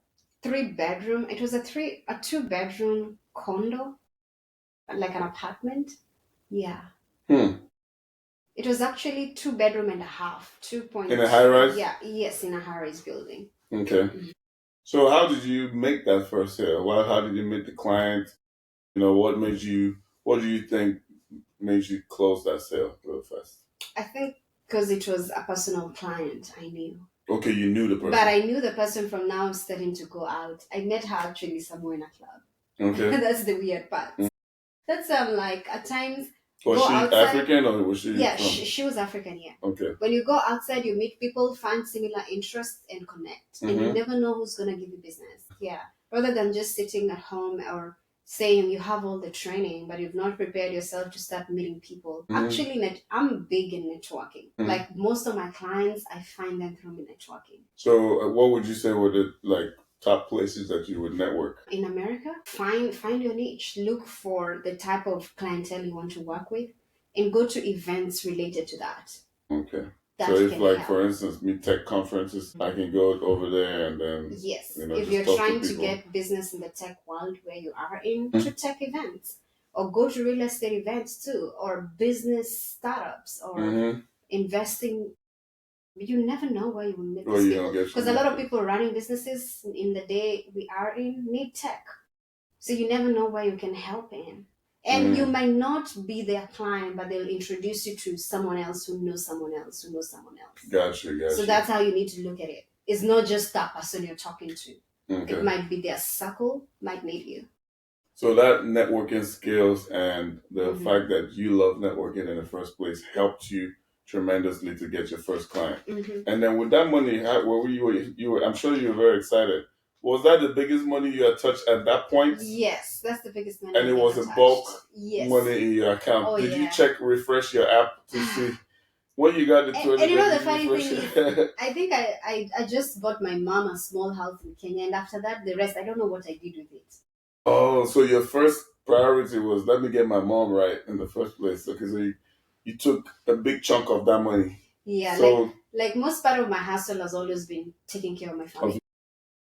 3 bedroom. It was a 2 bedroom condo, like an apartment. Yeah. It was actually 2 bedroom and a half, 2.2. In a high rise? Yeah, yes, in a high rise building. Okay. So how did you make that first sale? Well, how did you meet the client? You know, what do you think made you close that sale real fast? I think because it was a personal client, I knew. Okay, you knew the person. But I knew the person from now starting to go out. I met her actually somewhere in a club. Okay. That's the weird part. That's like at times. Was she outside, African or was she? Yeah, she was African, yeah. Okay. When you go outside, you meet people, find similar interests, and connect. And you never know who's going to give you business. Yeah. Rather than just sitting at home or saying you have all the training, but you've not prepared yourself to start meeting people. Actually, I'm big in networking. Like most of my clients, I find them through networking. So what would you say were the top places that you would network? In America, find your niche. Look for the type of clientele you want to work with and go to events related to that. Okay. So if help. For instance, meet tech conferences, I can go over there and then yes, if you're trying to get business in the tech world where you are in, to tech events or go to real estate events too, or business startups or investing. You never know where you will meet these people because a lot of people running businesses in the day we are in need tech, so you never know where you can help in. And you might not be their client, but they'll introduce you to someone else who knows someone else who knows someone else. Gotcha. So that's how you need to look at it. It's not just that person you're talking to. Okay. It might be their circle, might need you. So that networking skills and the fact that you love networking in the first place helped you tremendously to get your first client. And then with that money, where were you? I'm sure you were very excited. Was that the biggest money you had touched at that point? Yes, that's the biggest money. And it was a bulk money in your account. Oh, Did you refresh your app to see when you got the 20? And you know the funny thing is, I think I just bought my mom a small house in Kenya, and after that, the rest I don't know what I did with it. Oh, so your first priority was let me get my mom right in the first place. Okay, so you took a big chunk of that money. Yeah, so, like most part of my hustle has always been taking care of my family.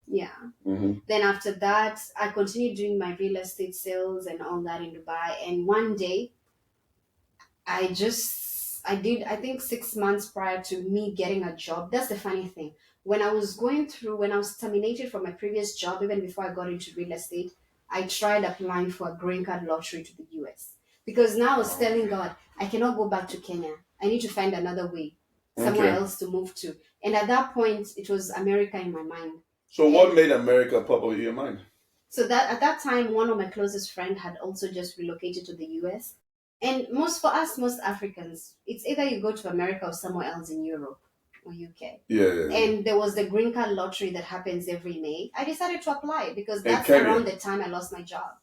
Yeah. Then after that, I continued doing my real estate sales and all that in Dubai. And one day, I did, I think 6 months prior to me getting a job. That's the funny thing. When I was terminated from my previous job, even before I got into real estate, I tried applying for a green card lottery to the US. Because now I was telling God, I cannot go back to Kenya. I need to find another way, somewhere else to move to. And at that point, it was America in my mind. So what made America pop up in your mind? So that at that time, one of my closest friends had also just relocated to the US. And most Africans, it's either you go to America or somewhere else in Europe or UK. Yeah. And there was the green card lottery that happens every May. I decided to apply because that's around the time I lost my job.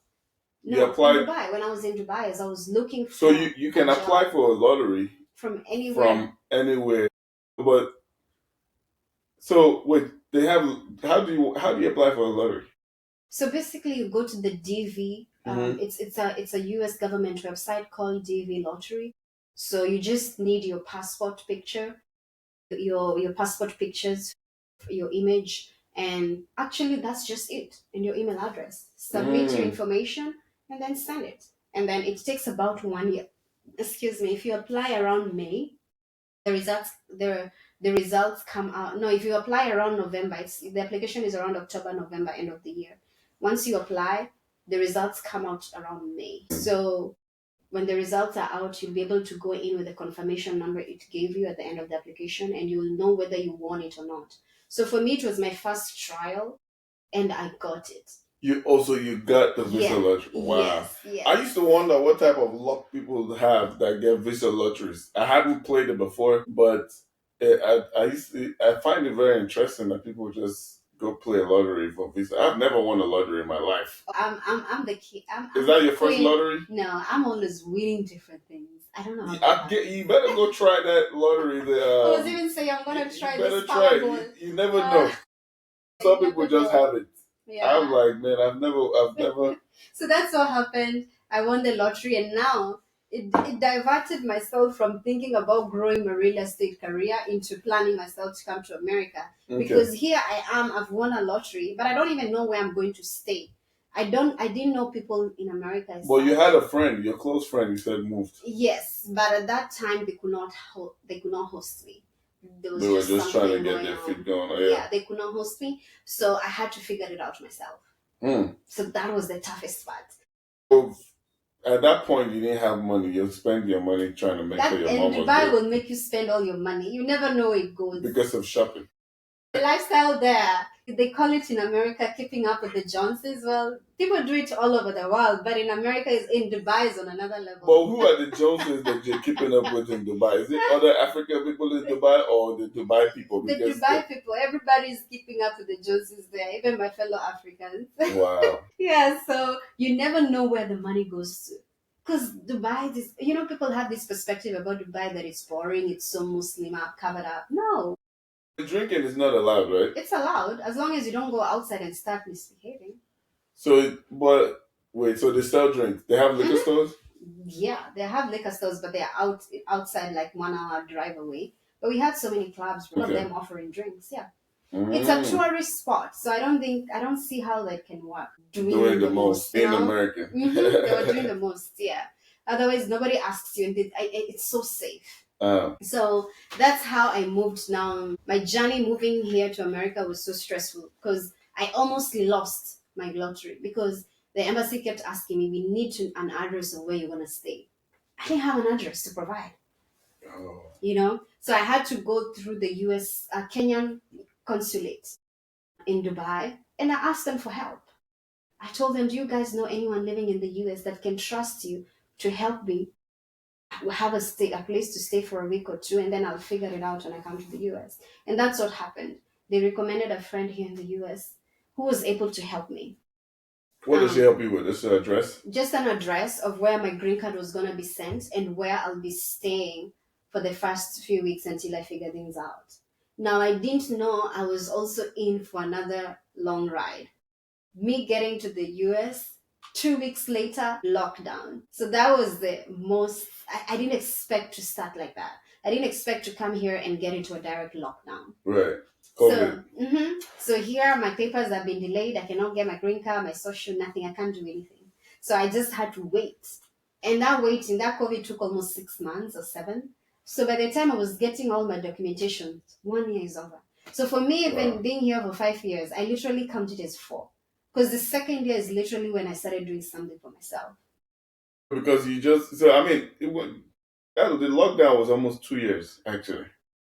No, you applied in Dubai. When I was in Dubai, as I was looking for. So you can apply for a lottery from anywhere. But so wait, they have how do you apply for a lottery? So basically, you go to the DV. It's a US government website called DV Lottery. So you just need your passport picture your passport pictures, your image, and actually that's just it, and your email address. Submit your information and then send it. And then it takes about 1 year. Excuse me, if you apply around May, the results the results come out. No, if you apply around November, the application is around October, November, end of the year. Once you apply, the results come out around May. So when the results are out, you'll be able to go in with the confirmation number it gave you at the end of the application, and you'll know whether you won it or not. So for me, it was my first trial, and I got it. You got the visa lottery. Wow. Yes. I used to wonder what type of luck people have that get visa lotteries. I haven't played it before, but I find it very interesting that people just go play a lottery for visa. I've never won a lottery in my life. I'm the key. Is that your first lottery? No, I'm always winning different things. I don't know. You better go try that lottery. I was even saying I'm gonna try this Powerball. You never know. Some people just have it. Yeah. I'm like, man, I've never. So that's what happened. I won the lottery, and now it diverted myself from thinking about growing my real estate career into planning myself to come to America. Okay. Because here I am, I've won a lottery, but I don't even know where I'm going to stay. I didn't know people in America. Well, you had a friend, your close friend, you said moved. Yes, but at that time they could not host me. They were just trying to get their feet going. Yeah, they could not host me, so I had to figure it out myself. So that was the toughest part. So at that point, you didn't have money. You spend your money trying to make sure your mom was good. And Dubai will make you spend all your money. You never know where it goes. Because of shopping. The lifestyle there, they call it in America keeping up with the Joneses. Well, people do it all over the world, but in America, in Dubai is on another level. But who are the Joneses that you're keeping up with in Dubai? Is it other African people in Dubai or the Dubai people? The Dubai people. Everybody's keeping up with the Joneses there, even my fellow Africans. Wow. Yeah, so you never know where the money goes to. Because Dubai, people have this perspective about Dubai that it's boring, it's so Muslim, covered up. No. Drinking is not allowed, right? It's allowed as long as you don't go outside and start misbehaving. So, but wait, so they sell drinks? They have liquor stores? Yeah, they have liquor stores, but they're outside, like 1 hour drive away. But we had so many clubs, all of them offering drinks. Yeah, it's a tourist spot, so I don't see how that can work. Doing the most in America. They were doing the most. Yeah. Otherwise, nobody asks you, and it's so safe. So that's how I moved now. My journey moving here to America was so stressful because I almost lost my lottery because the embassy kept asking me, we need an address of where you're going to stay. I didn't have an address to provide. So I had to go through the US Kenyan consulate in Dubai, and I asked them for help. I told them, do you guys know anyone living in the US that can trust you to help me have a place to stay for a week or two, and then I'll figure it out when I come to the US. And that's what happened. They recommended a friend here in the US who was able to help me. What does she help you with? Just an address? Just an address of where my green card was going to be sent and where I'll be staying for the first few weeks until I figure things out. Now, I didn't know I was also in for another long ride. Me getting to the US, 2 weeks later, lockdown. So that was the most, I didn't expect to start like that. I didn't expect to come here and get into a direct lockdown. Right. So here my papers have been delayed. I cannot get my green card, my social, nothing. I can't do anything. So I just had to wait. And that waiting, that COVID took almost 6 months or 7. So by the time I was getting all my documentation, 1 year is over. So for me, even being here for 5 years, I literally counted it as 4. Because the second year is literally when I started doing something for myself. Because the lockdown was almost 2 years, actually.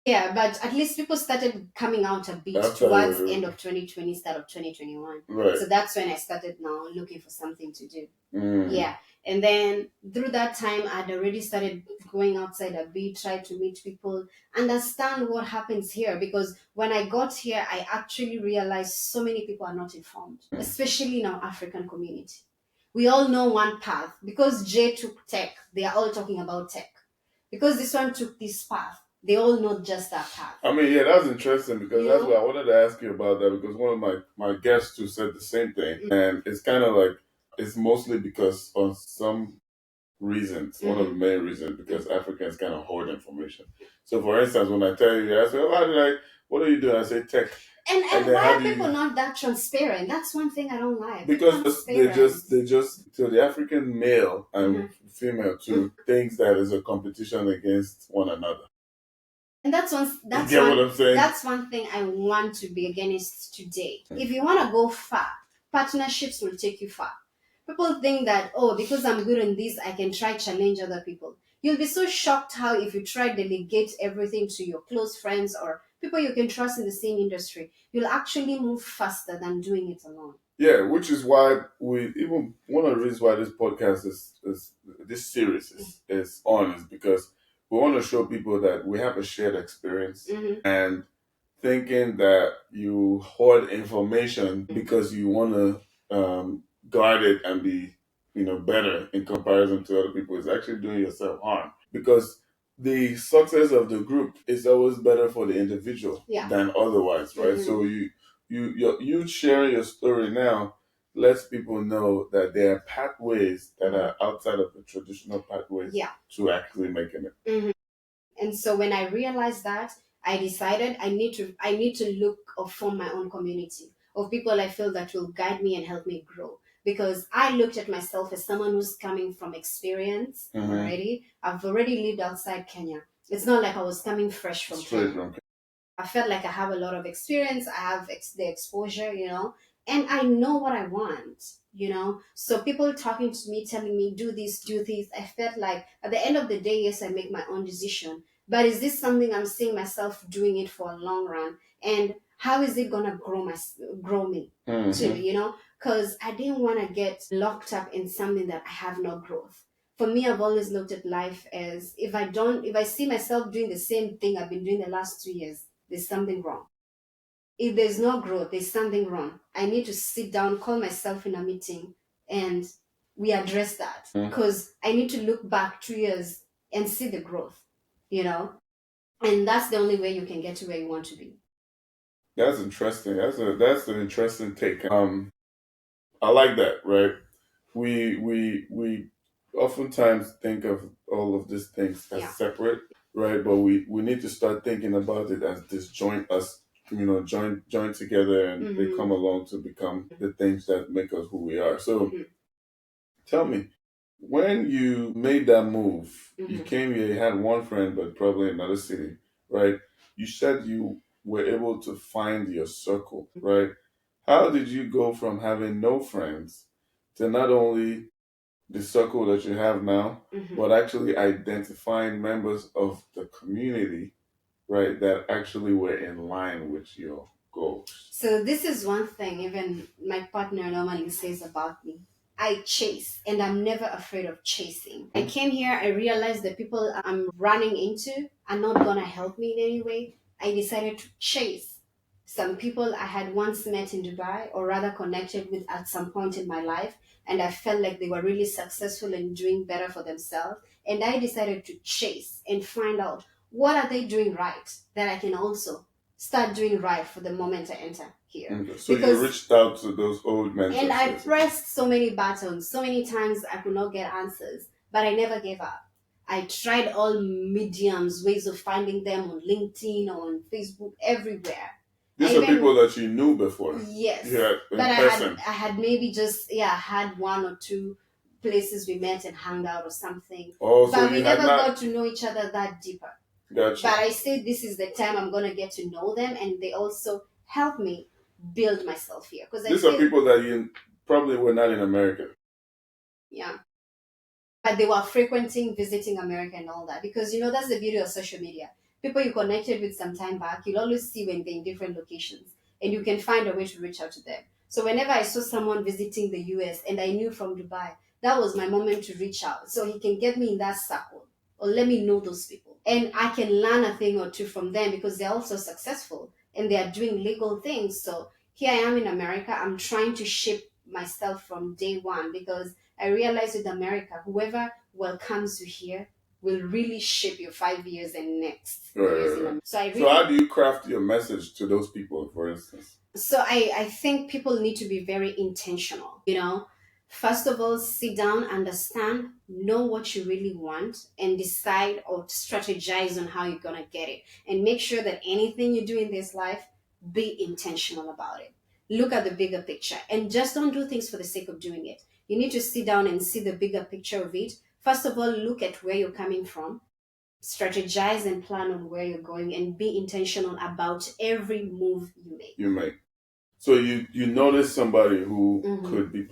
Yeah, but at least people started coming out a bit towards the end of 2020, start of 2021. Right. So that's when I started now looking for something to do. Yeah. And then through that time, I'd already started going outside a bit, try to meet people, understand what happens here. Because when I got here, I actually realized so many people are not informed, especially in our African community. We all know one path. Because Jay took tech, they are all talking about tech. Because this one took this path, they all know just that path. Yeah, that's interesting because that's why I wanted to ask you about that, because one of my guests who said the same thing. And it's kind of like, it's mostly because on some reasons, one of the main reasons, because Africans kind of hoard information. So, for instance, when I tell you, I say, "Oh, what are you doing?" I say, "Tech." And why are people not that transparent? That's one thing I don't like. Because they just so the African male and female too thinks that is a competition against one another. And that's one. That's You get one. what I'm saying? That's one thing I want to be against today. If you want to go far, partnerships will take you far. People think that, oh, because I'm good in this, I can try challenge other people. You'll be so shocked how if you try delegate everything to your close friends or people you can trust in the same industry, you'll actually move faster than doing it alone. Yeah, which is why we even one of the reasons why this podcast is this series is on is because we want to show people that we have a shared experience and thinking that you hoard information because you want to guard it and be better in comparison to other people is actually doing yourself harm because the success of the group is always better for the individual than otherwise, right? So you sharing your story now lets people know that there are pathways that are outside of the traditional pathways to actually making it. And so when I realized that, I decided I need to look or form my own community of people I feel that will guide me and help me grow. Because I looked at myself as someone who's coming from experience already. I've already lived outside Kenya. It's not like I was coming fresh from Kenya. I felt like I have a lot of experience. I have the exposure, and I know what I want. So people talking to me, telling me, do this, do this. I felt like at the end of the day, yes, I make my own decision. But is this something I'm seeing myself doing it for a long run? And how is it gonna grow me too? Because I didn't want to get locked up in something that I have no growth. For me, I've always looked at life as if I see myself doing the same thing I've been doing the last 2 years, there's something wrong. If there's no growth, there's something wrong. I need to sit down, call myself in a meeting, and we address that. Because I need to look back 2 years and see the growth. And that's the only way you can get to where you want to be. That's interesting. That's an interesting take. I like that, right? We oftentimes think of all of these things as separate, right? But we need to start thinking about it as disjoint us, join together and they come along to become the things that make us who we are. So tell me, when you made that move, you came here, you had one friend, but probably another city, right? You said you were able to find your circle, right? How did you go from having no friends to not only the circle that you have now, but actually identifying members of the community, right, that actually were in line with your goals? So this is one thing even my partner normally says about me. I chase and I'm never afraid of chasing. I came here, I realized the people I'm running into are not gonna help me in any way. I decided to chase some people I had once met in Dubai or rather connected with at some point in my life, and I felt like they were really successful and doing better for themselves. And I decided to chase and find out what are they doing right that I can also start doing right for the moment I enter here. Okay. So you reached out to those old mentors. And I pressed so many buttons, so many times I could not get answers, but I never gave up. I tried all mediums, ways of finding them on LinkedIn, on Facebook, everywhere. These are people that you knew before. Yes. Yeah, but I had maybe just had one or two places we met and hung out or something. Oh, but we never got to know each other that deeper. Gotcha. But I said this is the time I'm gonna get to know them, and they also help me build myself here. Because these are people that you probably were not in America. Yeah. But they were frequenting, visiting America and all that. Because that's the beauty of social media. People you connected with some time back, you'll always see when they're in different locations. And you can find a way to reach out to them. So whenever I saw someone visiting the US and I knew from Dubai, that was my moment to reach out. So he can get me in that circle or let me know those people. And I can learn a thing or two from them because they're also successful and they are doing legal things. So here I am in America. I'm trying to shape myself from day one because I realize with America, whoever welcomes you here will really shape your 5 years and next years in America. So how do you craft your message to those people, for instance? So I think people need to be very intentional, First of all, sit down, understand, know what you really want, and decide or strategize on how you're gonna get it. And make sure that anything you do in this life, be intentional about it. Look at the bigger picture and just don't do things for the sake of doing it. You need to sit down and see the bigger picture of it. First of all, look at where you're coming from, strategize and plan on where you're going, and be intentional about every move you make. You make. So you notice somebody who Mhm. could be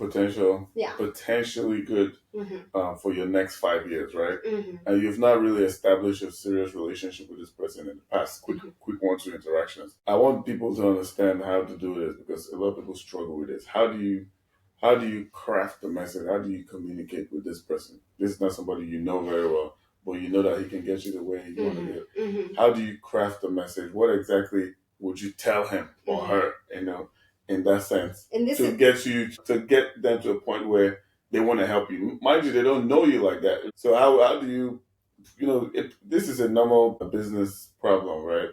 Yeah. potentially good Mhm. for your next 5 years, right? Mhm. And you've not really established a serious relationship with this person in the past. Quick 1-2 interactions. I want people to understand how to do this because a lot of people struggle with this. How do you craft the message? How do you communicate with this person? This is not somebody you know very well, but you know that he can get you the way you want to get. How do you craft the message? What exactly would you tell him or her? In that sense, And this to is get them to a point where they want to help you. Mind you, they don't know you like that. So how do you this is a normal business problem, right?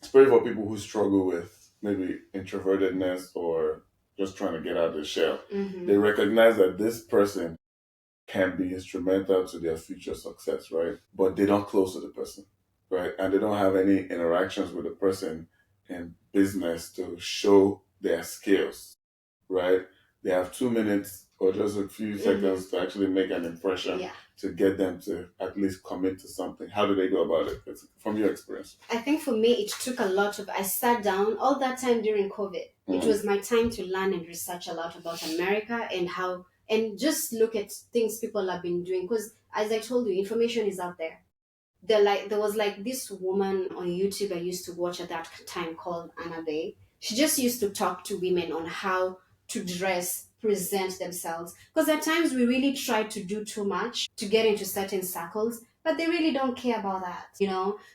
Especially for people who struggle with maybe introvertedness or just trying to get out of the shell. They recognize that this person can be instrumental to their future success, right? But they don't close to the person, right? And they don't have any interactions with the person in business to show their skills, right? They have 2 minutes or just a few seconds to actually make an impression, yeah. to get them to at least commit to something. How do they go about it? From your experience. I think for me, it took a lot of. I sat down all that time during COVID. It was my time to learn and research a lot about America and how, and just look at things people have been doing. Because as I told you, information is out there. There was like this woman on YouTube I used to watch at that time called Anna Bay. She just used to talk to women on how to dress, present themselves. Because at times we really try to do too much to get into certain circles, but they really don't care about that.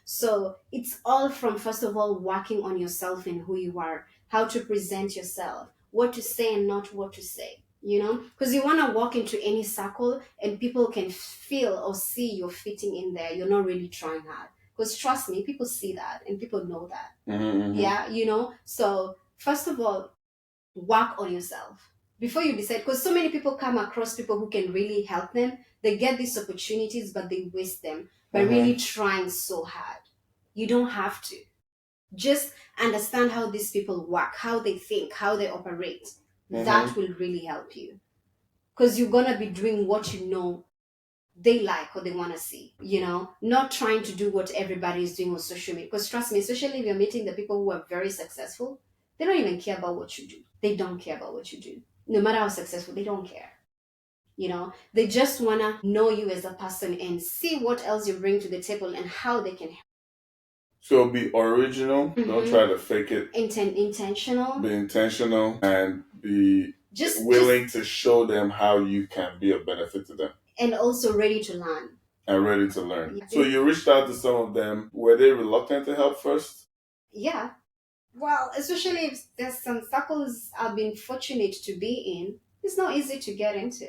So it's all from, first of all, working on yourself and who you are, how to present yourself, what to say and not what to say. Because you want to walk into any circle and people can feel or see you're fitting in there. You're not really trying hard. Because trust me, people see that and people know that. Yeah, So, first of all, work on yourself before you decide. Because so many people come across people who can really help them. They get these opportunities, but they waste them by really trying so hard. You don't have to. Just understand how these people work, how they think, how they operate. That will really help you because you're gonna be doing what you know they like or they want to see, not trying to do what everybody is doing on social media. Because trust me, especially if you're meeting the people who are very successful, they don't even care about what you do. They don't care about what you do. No matter how successful, they don't care. They just want to know you as a person and see what else you bring to the table and how they can help. So be original. Don't try to fake it. Intentional. Be intentional and be willing to show them how you can be of benefit to them. And also ready to learn. And ready to learn. Yeah. So you reached out to some of them. Were they reluctant to help first? Yeah. Well, especially if there's some circles I've been fortunate to be in, it's not easy to get into.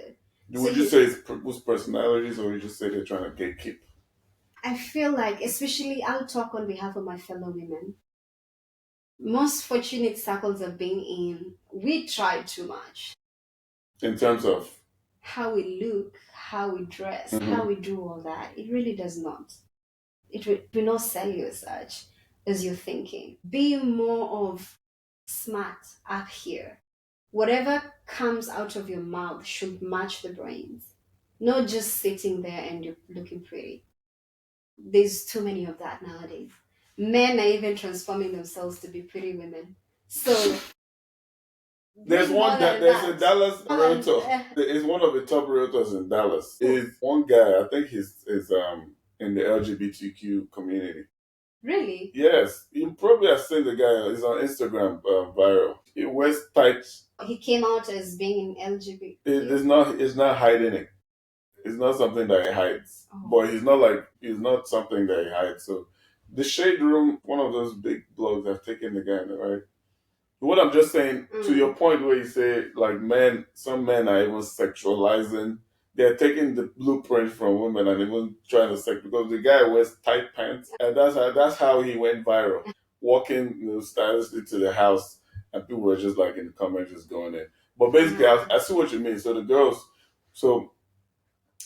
Would you say it's people's personalities, or would you just say they're trying to gatekeep? I feel like, especially, I'll talk on behalf of my fellow women. Most fortunate circles I've been in, we try too much. In terms of how we look, how we dress, how we do all that, it really does not. It will not sell you as such as you're thinking. Be more of smart up here. Whatever comes out of your mouth should match the brains, not just sitting there and you're looking pretty. There's too many of that nowadays. Men are even transforming themselves to be pretty women. So there's a Dallas realtor. Is one of the top realtors in Dallas. Is one guy, I think he's in the LGBTQ community. Really? Yes, you probably have seen the guy. He's on Instagram, viral. He wears tights. He came out as being LGBT. It's not hiding it. It's not something that he hides. But he's not something that he hides. So the Shade Room, one of those big blogs, have taken the guy, right? What I'm just saying, to your point where you say, like, some men are even sexualizing, they're taking the blueprint from women and even trying to sex, because the guy wears tight pants, and that's how he went viral. Walking, stylishly to the house, and people were just like in the comments just going in. But basically, I see what you mean. So the girls, so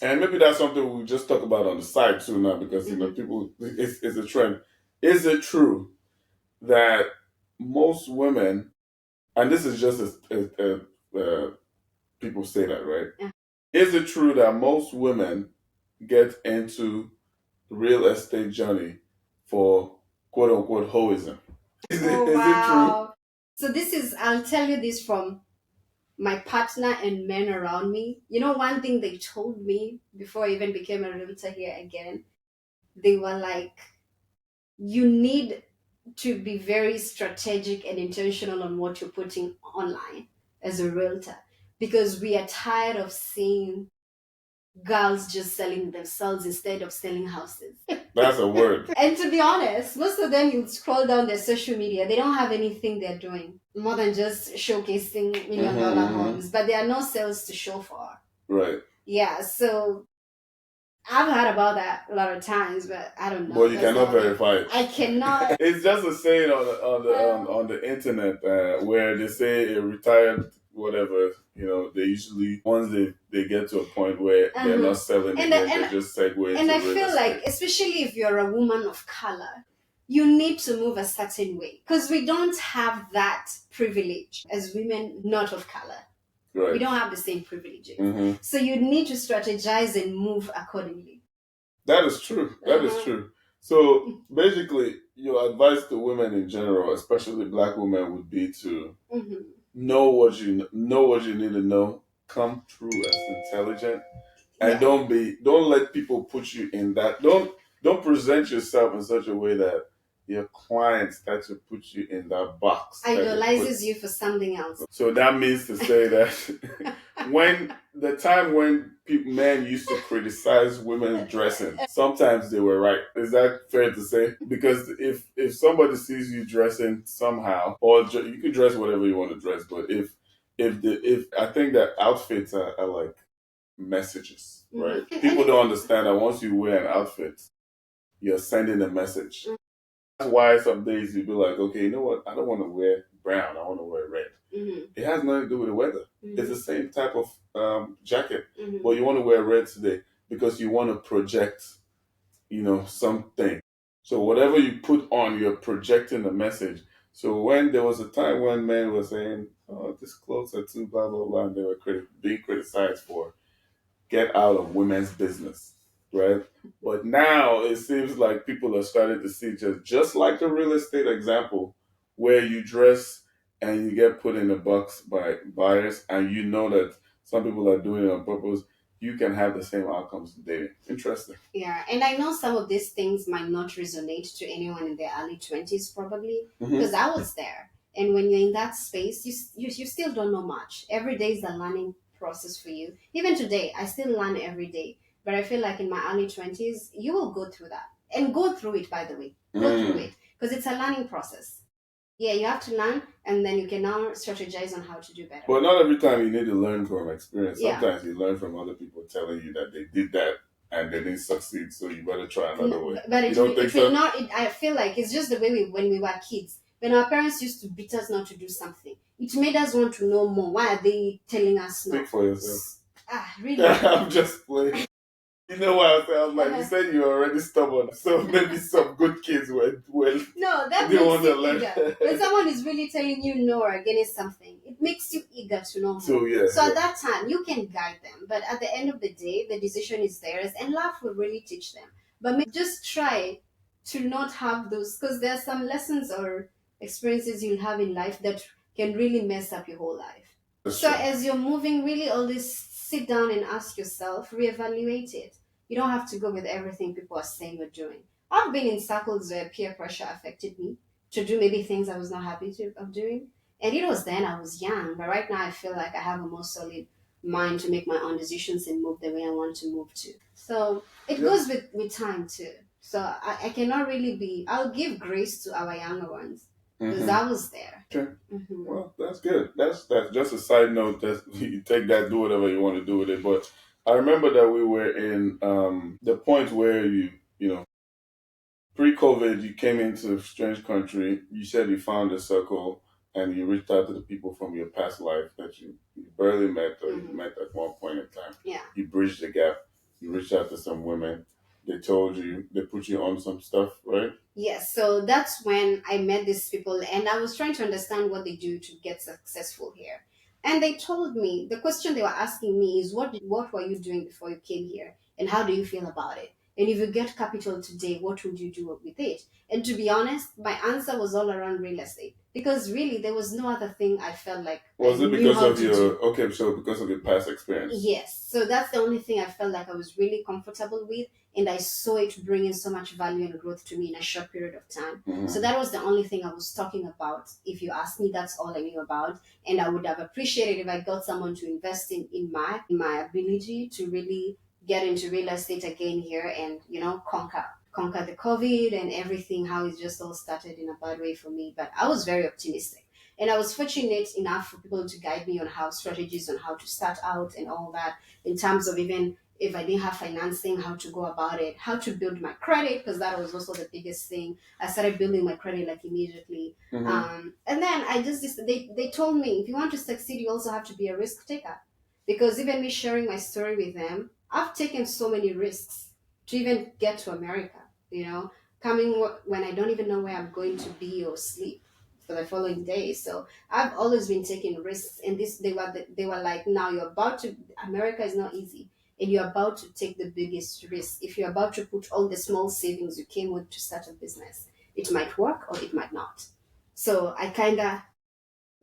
and maybe that's something we just talk about on the side too now because people, it's a trend. Is it true that most women, and this is just people say that, right? Yeah. Is it true that most women get into real estate journey for quote unquote hoism? Oh, is it true? So this is, I'll tell you this from my partner and men around me. You know, one thing they told me before I even became a realtor here again, they were like, you need to be very strategic and intentional on what you're putting online as a realtor because we are tired of seeing girls just selling themselves instead of selling houses. That's a word. And to be honest, most of them, you scroll down their social media, they don't have anything they're doing more than just showcasing $1 million homes, but there are no sales to show for. Right. Yeah, so I've heard about that a lot of times, but I don't know. But you cannot verify it. I cannot. It's just a saying on the internet where they say a retired whatever, they usually once they get to a point where they're not selling again, they just segue into and I real feel estate. like, especially if you're a woman of color, you need to move a certain way because we don't have that privilege as women not of color. Right. We don't have the same privileges. So you need to strategize and move accordingly. That is true. That is true. So basically, your advice to women in general, especially black women, would be to know what you need to know, come through as intelligent, and don't let people put you in that. Don't present yourself in such a way that your clients start to put you in that box. Idolizes you for something else. So that means to say that when the time when men used to criticize women's dressing, sometimes they were right. Is that fair to say? Because if somebody sees you dressing somehow, or you can dress whatever you want to dress, but if I think that outfits are like messages, right? People don't understand that once you wear an outfit, you're sending a message. That's why some days you'll be like, okay, you know what? I don't want to wear brown. I want to wear red. It has nothing to do with the weather. It's the same type of jacket, but you want to wear red today because you want to project, something. So whatever you put on, you're projecting a message. So when there was a time when men were saying, "Oh, this clothes are too blah blah blah," and they were being criticized for, get out of women's business, right? But now it seems like people are starting to see just like the real estate example, where you dress and you get put in a box by buyers, and you know that some people are doing it on purpose. You can have the same outcomes in dating. Interesting. Yeah, and I know some of these things might not resonate to anyone in their early 20s, probably, because I was there. And when you're in that space, you still don't know much. Every day is a learning process for you. Even today, I still learn every day. But I feel like in my early 20s, you will go through that. And go through it, by the way. Go through it. Because it's a learning process. Yeah, you have to learn, and then you can now strategize on how to do better. But not every time you need to learn from experience. Sometimes you learn from other people telling you that they did that and they didn't succeed, so you better try another way. But I feel like it's just the way when we were kids. When our parents used to beat us not to do something, it made us want to know more. Why are they telling us no? Speak for yourself. Really? I'm just playing. You know what I was like? You said you were already stubborn, so maybe some good kids were no, that makes you eager. When someone is really telling you no or against something, it makes you eager to know more. So at that time, you can guide them, but at the end of the day, the decision is theirs, and life will really teach them. But just try to not have those, because there are some lessons or experiences you'll have in life that can really mess up your whole life. So as you're moving, really always sit down and ask yourself, reevaluate it. You don't have to go with everything people are saying or doing. I've been in circles where peer pressure affected me to do maybe things I was not happy of doing. And it was then I was young, but right now I feel like I have a more solid mind to make my own decisions and move the way I want to move to. So it goes with time too. So I cannot really I'll give grace to our younger ones because I was there. Okay. Well, that's good. That's just a side note. That you take that, do whatever you want to do with it. But I remember that we were in the point where pre-COVID, you came into a strange country. You said you found a circle, and you reached out to the people from your past life that you barely met or you Hmm. met at one point in time. Yeah. You bridged the gap. You reached out to some women. They told you, they put you on some stuff, right? Yes, so that's when I met these people and I was trying to understand what they do to get successful here. And they told me the question they were asking me is what were you doing before you came here and how do you feel about it? And if you get capital today, what would you do with it? And to be honest, my answer was all around real estate because really there was no other thing I felt like I Was it knew because how of to do. your okay? So because of your past experience. Yes, so that's the only thing I felt like I was really comfortable with, and I saw it bringing so much value and growth to me in a short period of time. So Mm-hmm. that was the only thing I was talking about. If you ask me, that's all I knew about, and I would have appreciated if I got someone to invest in my ability to really get into real estate again here and conquer the COVID and everything. How it just all started in a bad way for me, but I was very optimistic. And I was fortunate enough for people to guide me on how strategies on how to start out and all that in terms of even if I didn't have financing, how to go about it, how to build my credit, because that was also the biggest thing. I started building my credit like immediately. Mm-hmm. And then they told me if you want to succeed, you also have to be a risk taker. Because even me sharing my story with them, I've taken so many risks to even get to America, coming when I don't even know where I'm going to be or sleep for the following day. So I've always been taking risks, and this they were like, now you're about to. America is not easy, and you're about to take the biggest risk. If you're about to put all the small savings you came with to start a business, it might work or it might not. So I kind of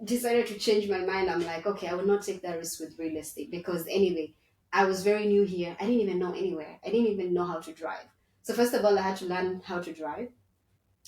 decided to change my mind. I'm like, okay, I will not take that risk with real estate because anyway, I was very new here. I didn't even know anywhere. I didn't even know how to drive. So first of all, I had to learn how to drive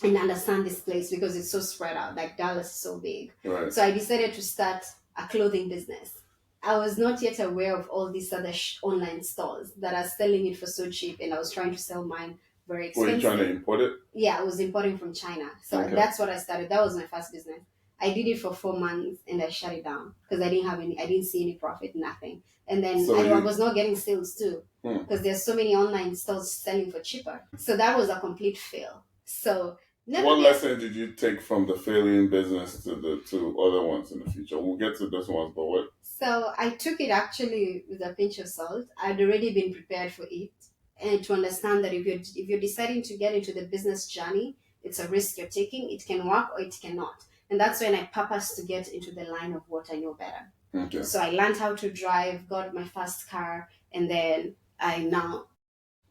and understand this place because it's so spread out. Like Dallas is so big. Right. So I decided to start a clothing business. I was not yet aware of all these other online stores that are selling it for so cheap, and I was trying to sell mine very Were you trying to expensive. import it? Yeah, I was importing from China. So Okay. that's what I started. That was my first business. I did it for 4 months and I shut it down because I didn't see any profit, nothing. And then So I you. was not getting sales too because there's so many online stores selling for cheaper. So that was a complete fail. So What nevertheless, lesson did you take from the failing business to the to other ones in the future? We'll get to those ones, but what? so I took it actually with a pinch of salt. I'd already been prepared for it, and to understand that if you're deciding to get into the business journey, it's a risk you're taking. It can work or it cannot, and that's when I purpose to get into the line of what I know better. Okay. So I learned how to drive, got my first car, and then I now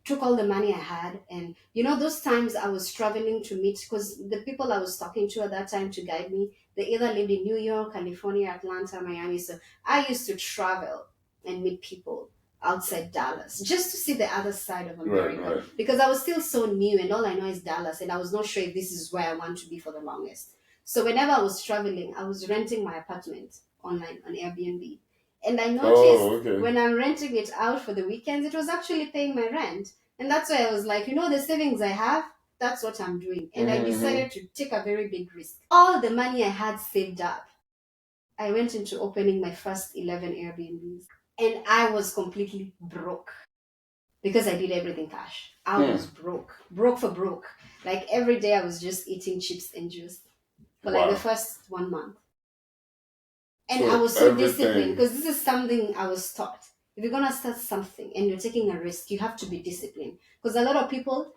took all the money I had. And those times I was struggling to meet because the people I was talking to at that time to guide me, they either lived in New York, California, Atlanta, Miami. So I used to travel and meet people outside Dallas just to see the other side of Right, America right. because I was still so new and all I know is Dallas and I was not sure if this is where I want to be for the longest. So whenever I was traveling, I was renting my apartment online on Airbnb. And I noticed Oh, okay. when I'm renting it out for the weekends, it was actually paying my rent. And that's why I was like, the savings I have, that's what I'm doing. And I Mm-hmm. decided to take a very big risk. All the money I had saved up, I went into opening my first 11 Airbnbs. And I was completely broke because I did everything cash. I was broke, broke for broke. Like every day I was just eating chips and juice for like the Wow. first 1 month. And I So was so disciplined everything. because this is something I was taught. If you're gonna start something and you're taking a risk, you have to be disciplined. Because a lot of people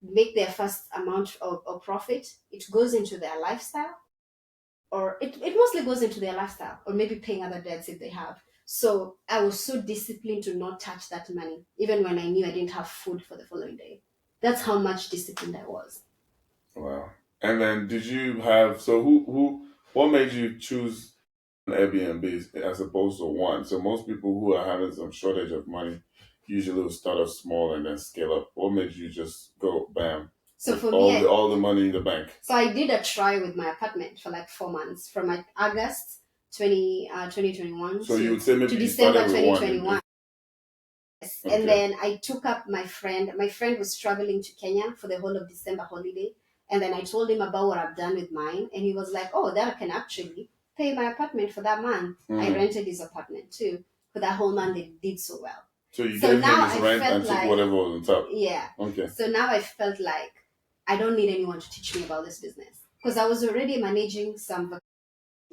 make their first amount of profit, it goes into their lifestyle, or it mostly goes into their lifestyle, or maybe paying other debts if they have. So I was so disciplined to not touch that money, even when I knew I didn't have food for the following day. That's how much disciplined I was. Wow. And then did you have so what made you choose an Airbnb as opposed to one? So most people who are having some shortage of money usually will start off small and then scale up. What made you just go bam So with for me, all the money in the bank? so I did a try with my apartment for like 4 months, from like August 2021 So you to would say maybe you December started with one. 2021. And Okay. then I took up my friend. My friend was traveling to Kenya for the whole of December holiday. And then I told him about what I've done with mine. And he was like, oh, that can actually pay my apartment for that month. I rented his apartment too. For that whole month, they did so well. So you So gave him now his I rent felt and took like, whatever was on top. yeah. Okay. So now I felt like I don't need anyone to teach me about this business because I was already managing some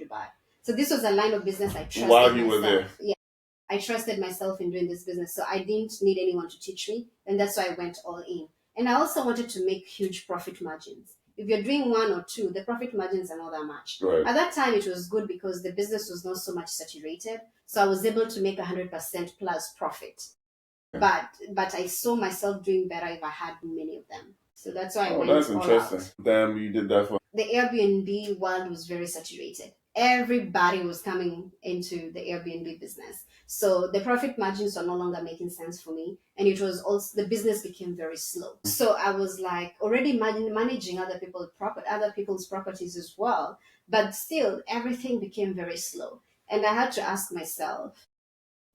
Dubai. So this was a line of business I trusted While you myself. were there. Yeah, I trusted myself in doing this business, so I didn't need anyone to teach me, and that's why I went all in. And I also wanted to make huge profit margins. If you're doing one or two, the profit margins are not that much. Right. At that time, it was good because the business was not so much saturated, so I was able to make 100% plus profit. But I saw myself doing better if I had many of them. So that's why I went That's all interesting. out. Damn, you did that for. The Airbnb world was very saturated. Everybody was coming into the Airbnb business. So the profit margins are no longer making sense for me. And it was also, the business became very slow. So I was like already managing other people's properties as well. But still, everything became very slow. And I had to ask myself,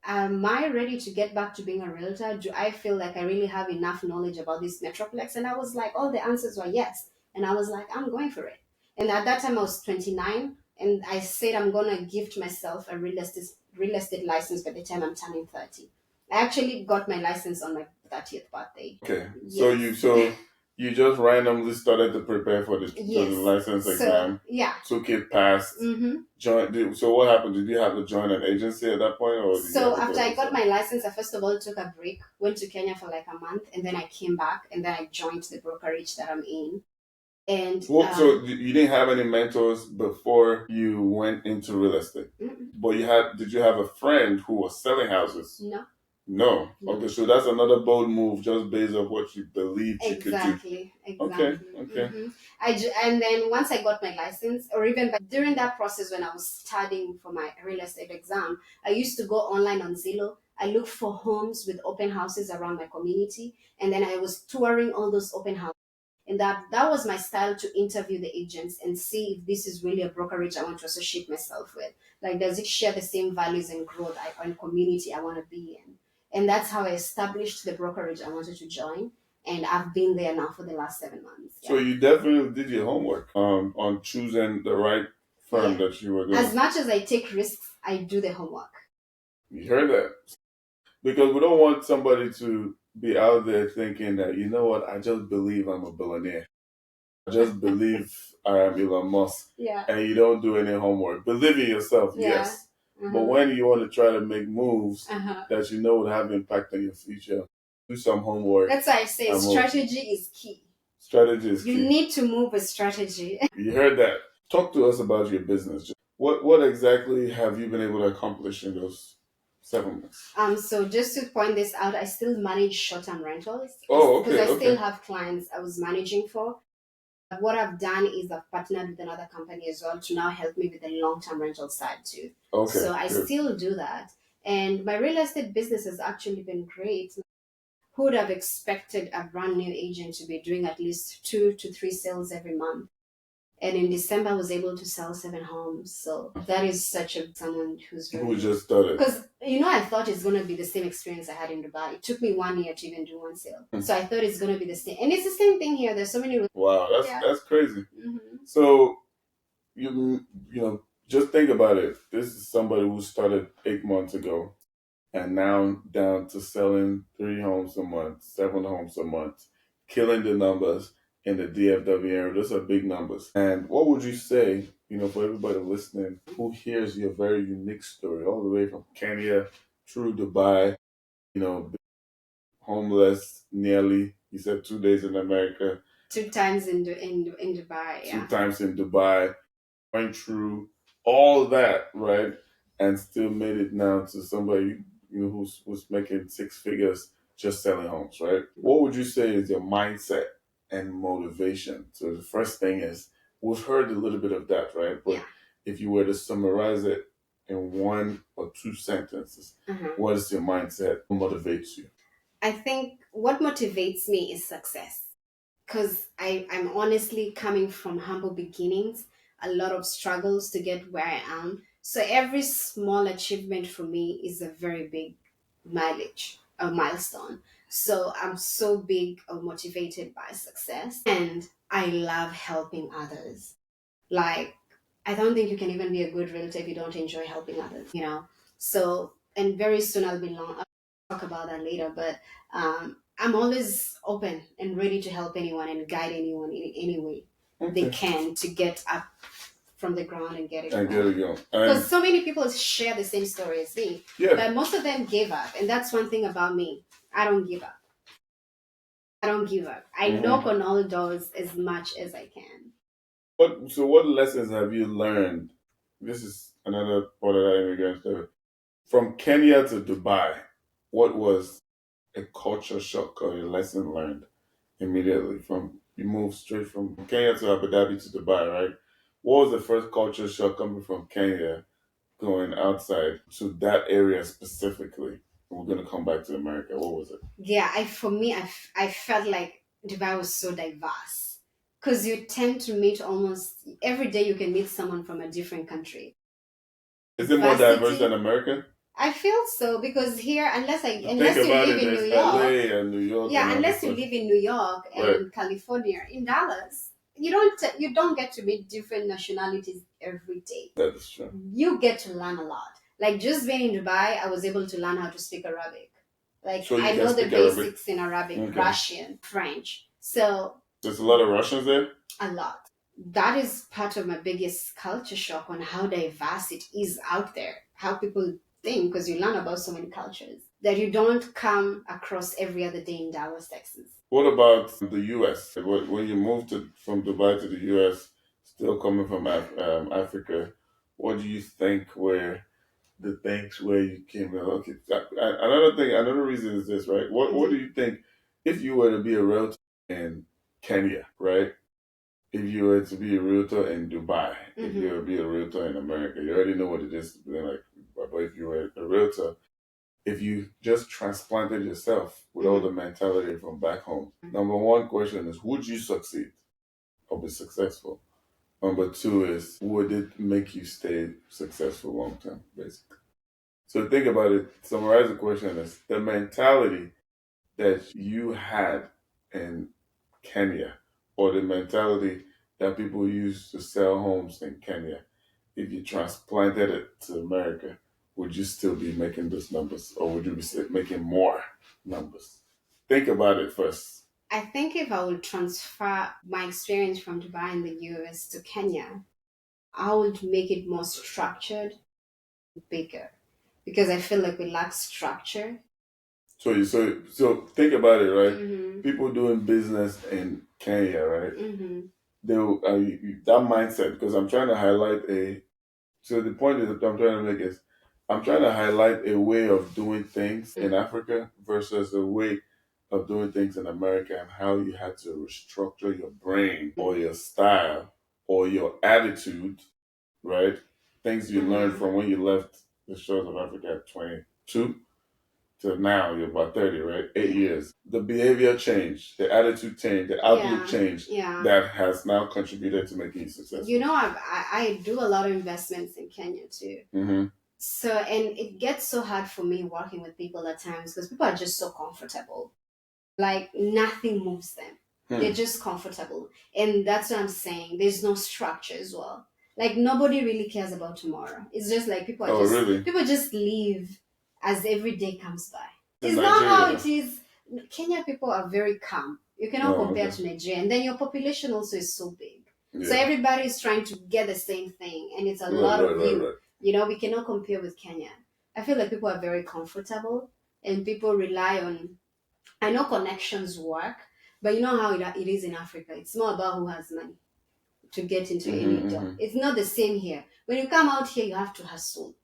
am I ready to get back to being a realtor? Do I feel like I really have enough knowledge about this metroplex? And I was like, all the answers were yes. And I was like, I'm going for it. And at that time I was 29, and I said I'm gonna gift myself a real estate license by the time I'm turning 30. I actually got my license on my 30th birthday. Okay. Yes. So you just randomly started to prepare for the Yes. license exam. Yeah. Took it, passed. So what happened? Did you have to join an agency at that point, or did you So have to after go I got yourself? my license, I first of all took a break, went to Kenya for like a month, and then I came back, and then I joined the brokerage that I'm in. And Well, so you didn't have any mentors before you went into real estate, but did you have a friend who was selling houses? No. No. No. Okay, so that's another bold move, just based on what you believed you could do. Exactly. Okay. And then once I got my license, or even during that process when I was studying for my real estate exam, I used to go online on Zillow. I looked for homes with open houses around my community, and then I was touring all those open houses. And that was my style, to interview the agents and see if this is really a brokerage I want to associate myself with. Like, does it share the same values and growth and community I want to be in? And that's how I established the brokerage I wanted to join. And I've been there now for the last 7 months. So you definitely did your homework on choosing the right firm that you were doing. As much as I take risks, I do the homework. You heard that? Because we don't want somebody to be out there thinking that, you know what, I just believe I'm a billionaire. I just believe I am Elon Musk. Yeah. And you don't do any homework. Believe in yourself, yes. But when you want to try to make moves that you know would have impact on your future, do some homework. That's why I say strategy is key. Strategy is key. You need to move with strategy. You heard that. Talk to us about your business. What exactly have you been able to accomplish in those 7 months? So just to point this out, I still manage short-term rentals. Oh, okay. Because I still have clients I was managing for. What I've done is I've partnered with another company as well to now help me with the long-term rental side too. Okay. So I still do that. And my real estate business has actually been great. Who would have expected a brand new agent to be doing at least 2 to 3 sales every month? And in December, I was able to sell 7 homes. So that is such someone who's very... Who just started. Because, I thought it's going to be the same experience I had in Dubai. It took me 1 year to even do 1 sale. So I thought it's going to be the same. And it's the same thing here. There's so many... Wow, that's crazy. So, you just think about it. This is somebody who started 8 months ago and now down to selling 3 homes a month, 7 homes a month, killing the numbers in the DFW area. Those are big numbers. And what would you say, for everybody listening who hears your very unique story, all the way from Kenya through Dubai, homeless nearly, you said 2 days in America. 2 times in Dubai, yeah. 2 times in Dubai, went through all that, right? And still made it now to somebody who's making 6 figures just selling homes, right? What would you say is your mindset and motivation? So the first thing is, we've heard a little bit of that, right? But if you were to summarize it in 1 or 2 sentences, what is your mindset? What motivates you? I think what motivates me is success. Because I'm honestly coming from humble beginnings, a lot of struggles to get where I am. So every small achievement for me is a very big milestone. So I'm so big or motivated by success. And I love helping others. Like, I don't think you can even be a good realtor if you don't enjoy helping others, So, and very soon I'll talk about that later, but I'm always open and ready to help anyone and guide anyone in any way they can to get up from the ground and get it and get going. it going. Because so many people share the same story as me, but most of them gave up, and that's one thing about me. I don't give up. I don't give up. I knock on all doors as much as I can. What lessons have you learned? This is another part of that immigrant story. From Kenya to Dubai, what was a culture shock or a lesson learned immediately from you moved straight from Kenya to Abu Dhabi to Dubai, right? What was the first culture shock coming from Kenya going outside to that area specifically? We're gonna come back to America. What was it? Yeah, I felt like Dubai was so diverse because you tend to meet almost every day. You can meet someone from a different country. Is it more diverse than America? I feel so because here, unless you live in New York, LA and New York. Yeah, unless you live in New York and California, in Dallas, you don't get to meet different nationalities every day. That is true. You get to learn a lot. Like just being in Dubai, I was able to learn how to speak Arabic. Like so I know the basics in Arabic, Russian, French. So there's a lot of Russians there? A lot. That is part of my biggest culture shock on how diverse it is out there. How people think, because you learn about so many cultures that you don't come across every other day in Dallas, Texas. What about the U.S.? When you moved from Dubai to the U.S., still coming from Africa, what do you think were the things where you came? Okay, another reason is this, right? What do you think if you were to be a realtor in Kenya, right? If you were to be a realtor in Dubai, if you were to be a realtor in America, you already know what it is to be like. But if you were a realtor, if you just transplanted yourself with all the mentality from back home, number one question is, would you succeed or be successful? Number two is, would it make you stay successful long term, basically? So think about it. Summarize the question as the mentality that you had in Kenya or the mentality that people use to sell homes in Kenya. If you transplanted it to America, would you still be making those numbers or would you be making more numbers? Think about it first. I think if I would transfer my experience from Dubai and the US to Kenya, I would make it more structured, bigger, because I feel like we lack structure. So think about it, right? People doing business in Kenya, right? That mindset, because I'm trying to highlight so the point is that I'm trying to make is I'm trying to highlight a way of doing things in Africa versus a way of doing things in America and how you had to restructure your brain or your style or your attitude, right? Things you learned from when you left the shores of Africa at 22 to now, you're about 30, right? 8 years. The behavior changed, the attitude changed, the outlook changed. That has now contributed to making you successful. You know, I do a lot of investments in Kenya too. So, and it gets so hard for me working with people at times because people are just so comfortable. Like nothing moves them. They're just comfortable. And that's what I'm saying. There's no structure as well. Like nobody really cares about tomorrow. It's just like people just live as every day comes by. It's not how it is. Kenya people are very calm. You cannot compare to Nigeria. And then your population also is so big. So everybody is trying to get the same thing. And it's a lot of you. You know, we cannot compare with Kenya. I feel like people are very comfortable and people rely on, I know connections work, but you know how it is in Africa. It's more about who has money to get into any job. It's not the same here. When you come out here, you have to hustle.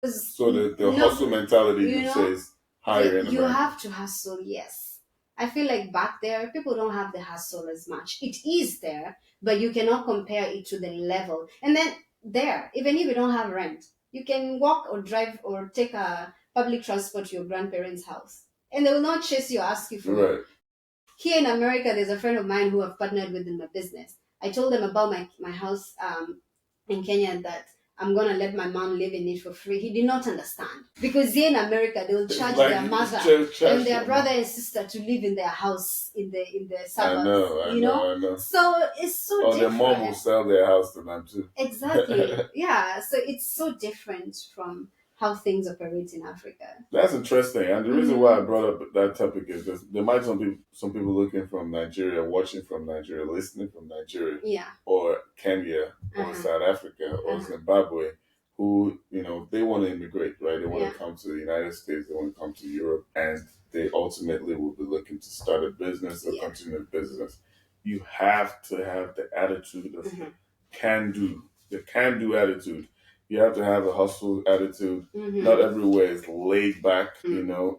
So the hustle mentality you say is higher in America. You have to hustle, yes. I feel like back there, people don't have the hustle as much. It is there, but you cannot compare it to the level. And then there, even if you don't have rent, you can walk or drive or take a public transport to your grandparents' house. And they will not chase you or ask you for it. Here in America, there's a friend of mine who I've partnered with in my business. I told them about my house in Kenya that I'm going to let my mom live in it for free. He did not understand. Because here in America, they will charge their mother and their brother and sister to live in their house in the suburbs. I know. So it's so different. Or their mom will sell their house to them too. Exactly. Yeah. So it's so different from how things operate in Africa. That's interesting. And the reason why I brought up that topic is that there might some people looking from Nigeria, watching from Nigeria, listening from Nigeria, Yeah. or Kenya, or South Africa, or Zimbabwe, who they want to immigrate, right? They want to come to the United States, they want to come to Europe, and they ultimately will be looking to start a business or continue a business. You have to have the attitude of can do, the can do attitude. You have to have a hustle attitude. Not everywhere is laid back,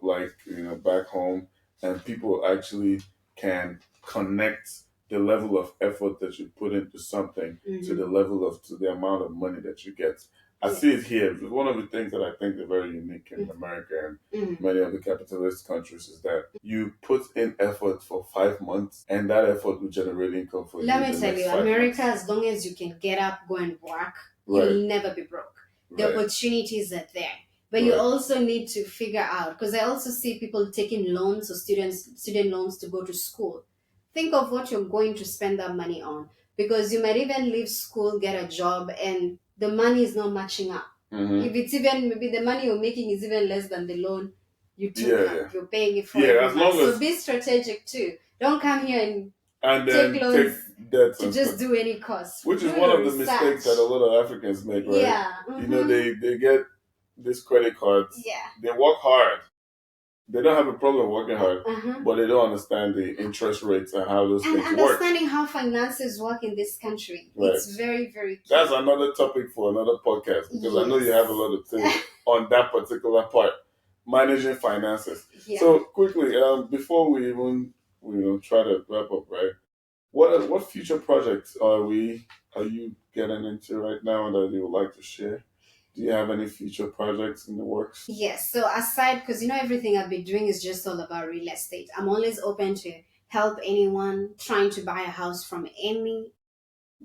like back home, and people actually can connect the level of effort that you put into something to the level of to the amount of money that you get. I see it here. One of the things that I think are very unique in America and many other capitalist countries is that you put in effort for 5 months, and that effort will generate income for you. Let me tell you, America, as long as you can get up, go and work, you'll never be broke. The opportunities are there. But you also need to figure out, because I also see people taking loans or student loans to go to school. Think of what you're going to spend that money on, because you might even leave school, get a job, and the money is not matching up. If it's even, maybe the money you're making is even less than the loan you took. You're paying it for. As long as, so be strategic too. Don't come here and take loans to just do any cost. Which is one of the mistakes that a lot of Africans make, right? Yeah. They get these credit cards. Yeah. They work hard. They don't have a problem working hard, but they don't understand the interest rates and how those things work. And understanding how finances work in this country. Right. It's very, very key. That's another topic for another podcast, because I know you have a lot of things on that particular part, managing finances. Yeah. So quickly, before we even try to wrap up, right? What future projects are you getting into right now that you would like to share? Do you have any future projects in the works? Yes. So aside, because everything I've been doing is just all about real estate. I'm always open to help anyone trying to buy a house from any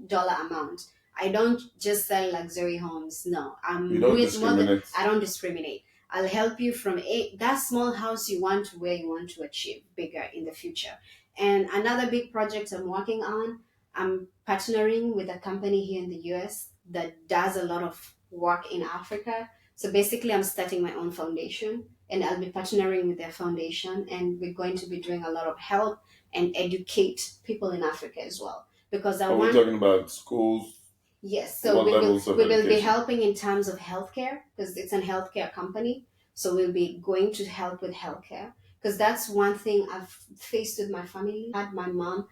dollar amount. I don't just sell luxury homes. No, you don't discriminate. I don't discriminate. I'll help you from that small house you want to where you want to achieve bigger in the future. And another big project I'm working on, I'm partnering with a company here in the US that does a lot of work in Africa. So basically, I'm starting my own foundation, and I'll be partnering with their foundation, and we're going to be doing a lot of help and educate people in Africa as well. Because are we talking about schools? Yes, so we will be helping in terms of healthcare, because it's a healthcare company. So we'll be going to help with healthcare, because that's one thing I've faced with my family. My mom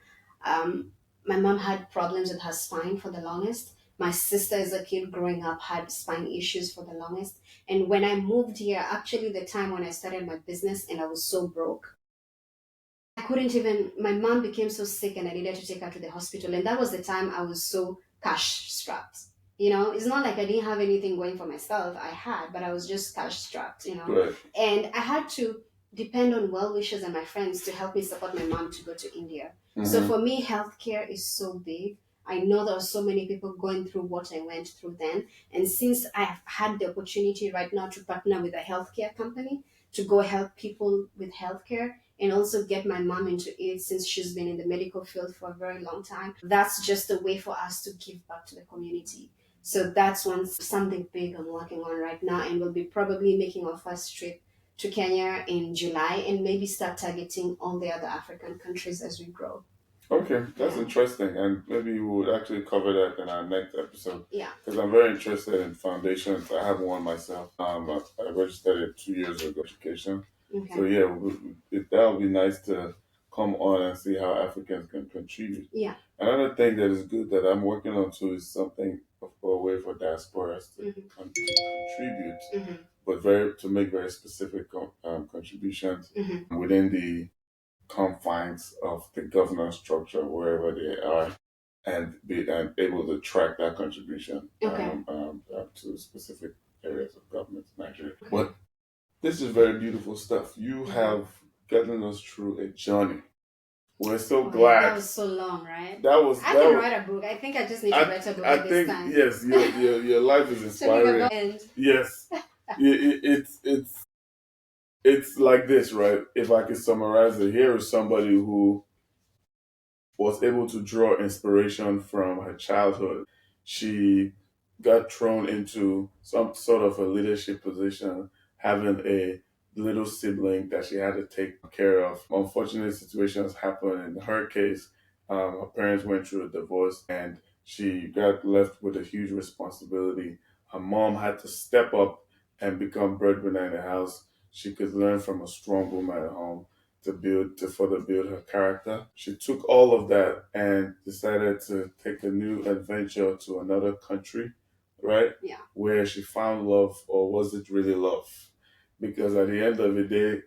had problems with her spine for the longest. My sister, as a kid growing up, had spine issues for the longest. And when I moved here, actually the time when I started my business and I was so broke, I couldn't even, my mom became so sick and I needed to take her to the hospital. And that was the time I was so cash strapped. It's not like I didn't have anything going for myself. I had, but I was just cash strapped, Right. And I had to depend on well-wishers and my friends to help me support my mom to go to India. So for me, healthcare is so big. I know there are so many people going through what I went through then. And since I've had the opportunity right now to partner with a healthcare company to go help people with healthcare and also get my mom into it, since she's been in the medical field for a very long time, that's just a way for us to give back to the community. So that's something big I'm working on right now, and we'll be probably making our first trip to Kenya in July and maybe start targeting all the other African countries as we grow. Okay, that's interesting, and maybe we would actually cover that in our next episode. Yeah. Because I'm very interested in foundations. I have one myself. I registered it 2 years ago. Education. Okay. So yeah, that would be nice to come on and see how Africans can contribute. Yeah. Another thing that is good that I'm working on too is something for a way for diasporas to contribute, but to make very specific contributions within the confines of the governance structure wherever they are, and be able to track that contribution to specific areas of government in Nigeria. Okay. But this is very beautiful stuff. You have gotten us through a journey. We're so glad. That was so long, right? I can write a book. I think I just need to write a book this time. Yes, your life is inspiring. Yes, it's like this, right? If I could summarize it, here is somebody who was able to draw inspiration from her childhood. She got thrown into some sort of a leadership position, having a little sibling that she had to take care of. Unfortunate situations happened. In her case, her parents went through a divorce and she got left with a huge responsibility. Her mom had to step up and become breadwinner in the house. She could learn from a strong woman at home to further build her character. She took all of that and decided to take a new adventure to another country, right? Yeah. Where she found love, or was it really love? Because at the end of the day,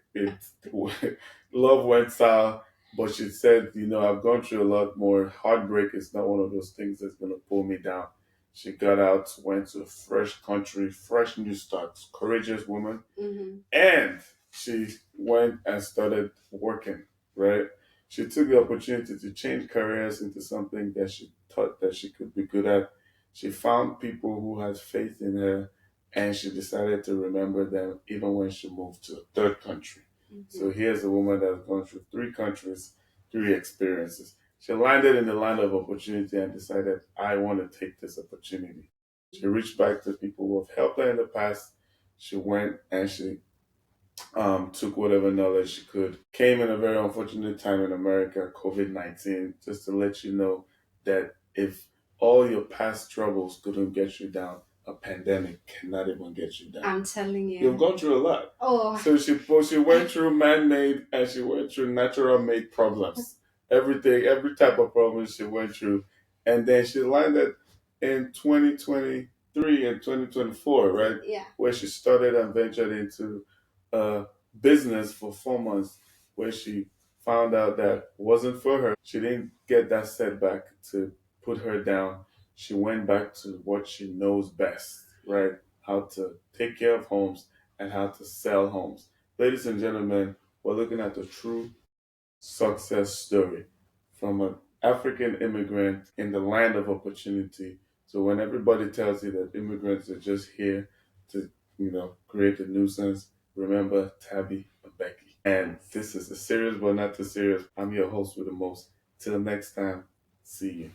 love went sour. But she said, I've gone through a lot more. Heartbreak is not one of those things that's gonna pull me down. She got out, went to a fresh country, fresh new start, courageous woman, Mm-hmm. and she went and started working, right? She took the opportunity to change careers into something that she thought that she could be good at. She found people who had faith in her, and she decided to remember them even when she moved to a third country. Mm-hmm. So here's a woman that's gone through three countries, three experiences. She landed in the land of opportunity and decided, I want to take this opportunity. She reached back to people who have helped her in the past. She went and she took whatever knowledge she could. Came in a very unfortunate time in America, COVID 19, just to let you know that if all your past troubles couldn't get you down, a pandemic cannot even get you down. I'm telling You've you. gone through a lot. Oh, So she went through man made and she went through natural made problems. Everything, every type of problem she went through. And then she landed in 2023 and 2024, right? yeah. Where she started and ventured into business for 4 months, where she found out that wasn't for her. She didn't get that setback to put her down. She went back to what she knows best, right? How to take care of homes and how to sell homes. Ladies and gentlemen, we're looking at the true success story from an African immigrant in the land of opportunity. So when everybody tells you that immigrants are just here to, create a nuisance, remember Tabby Mbeky. And this is a serious but not too serious. I'm your host with the most. Till next time, see you.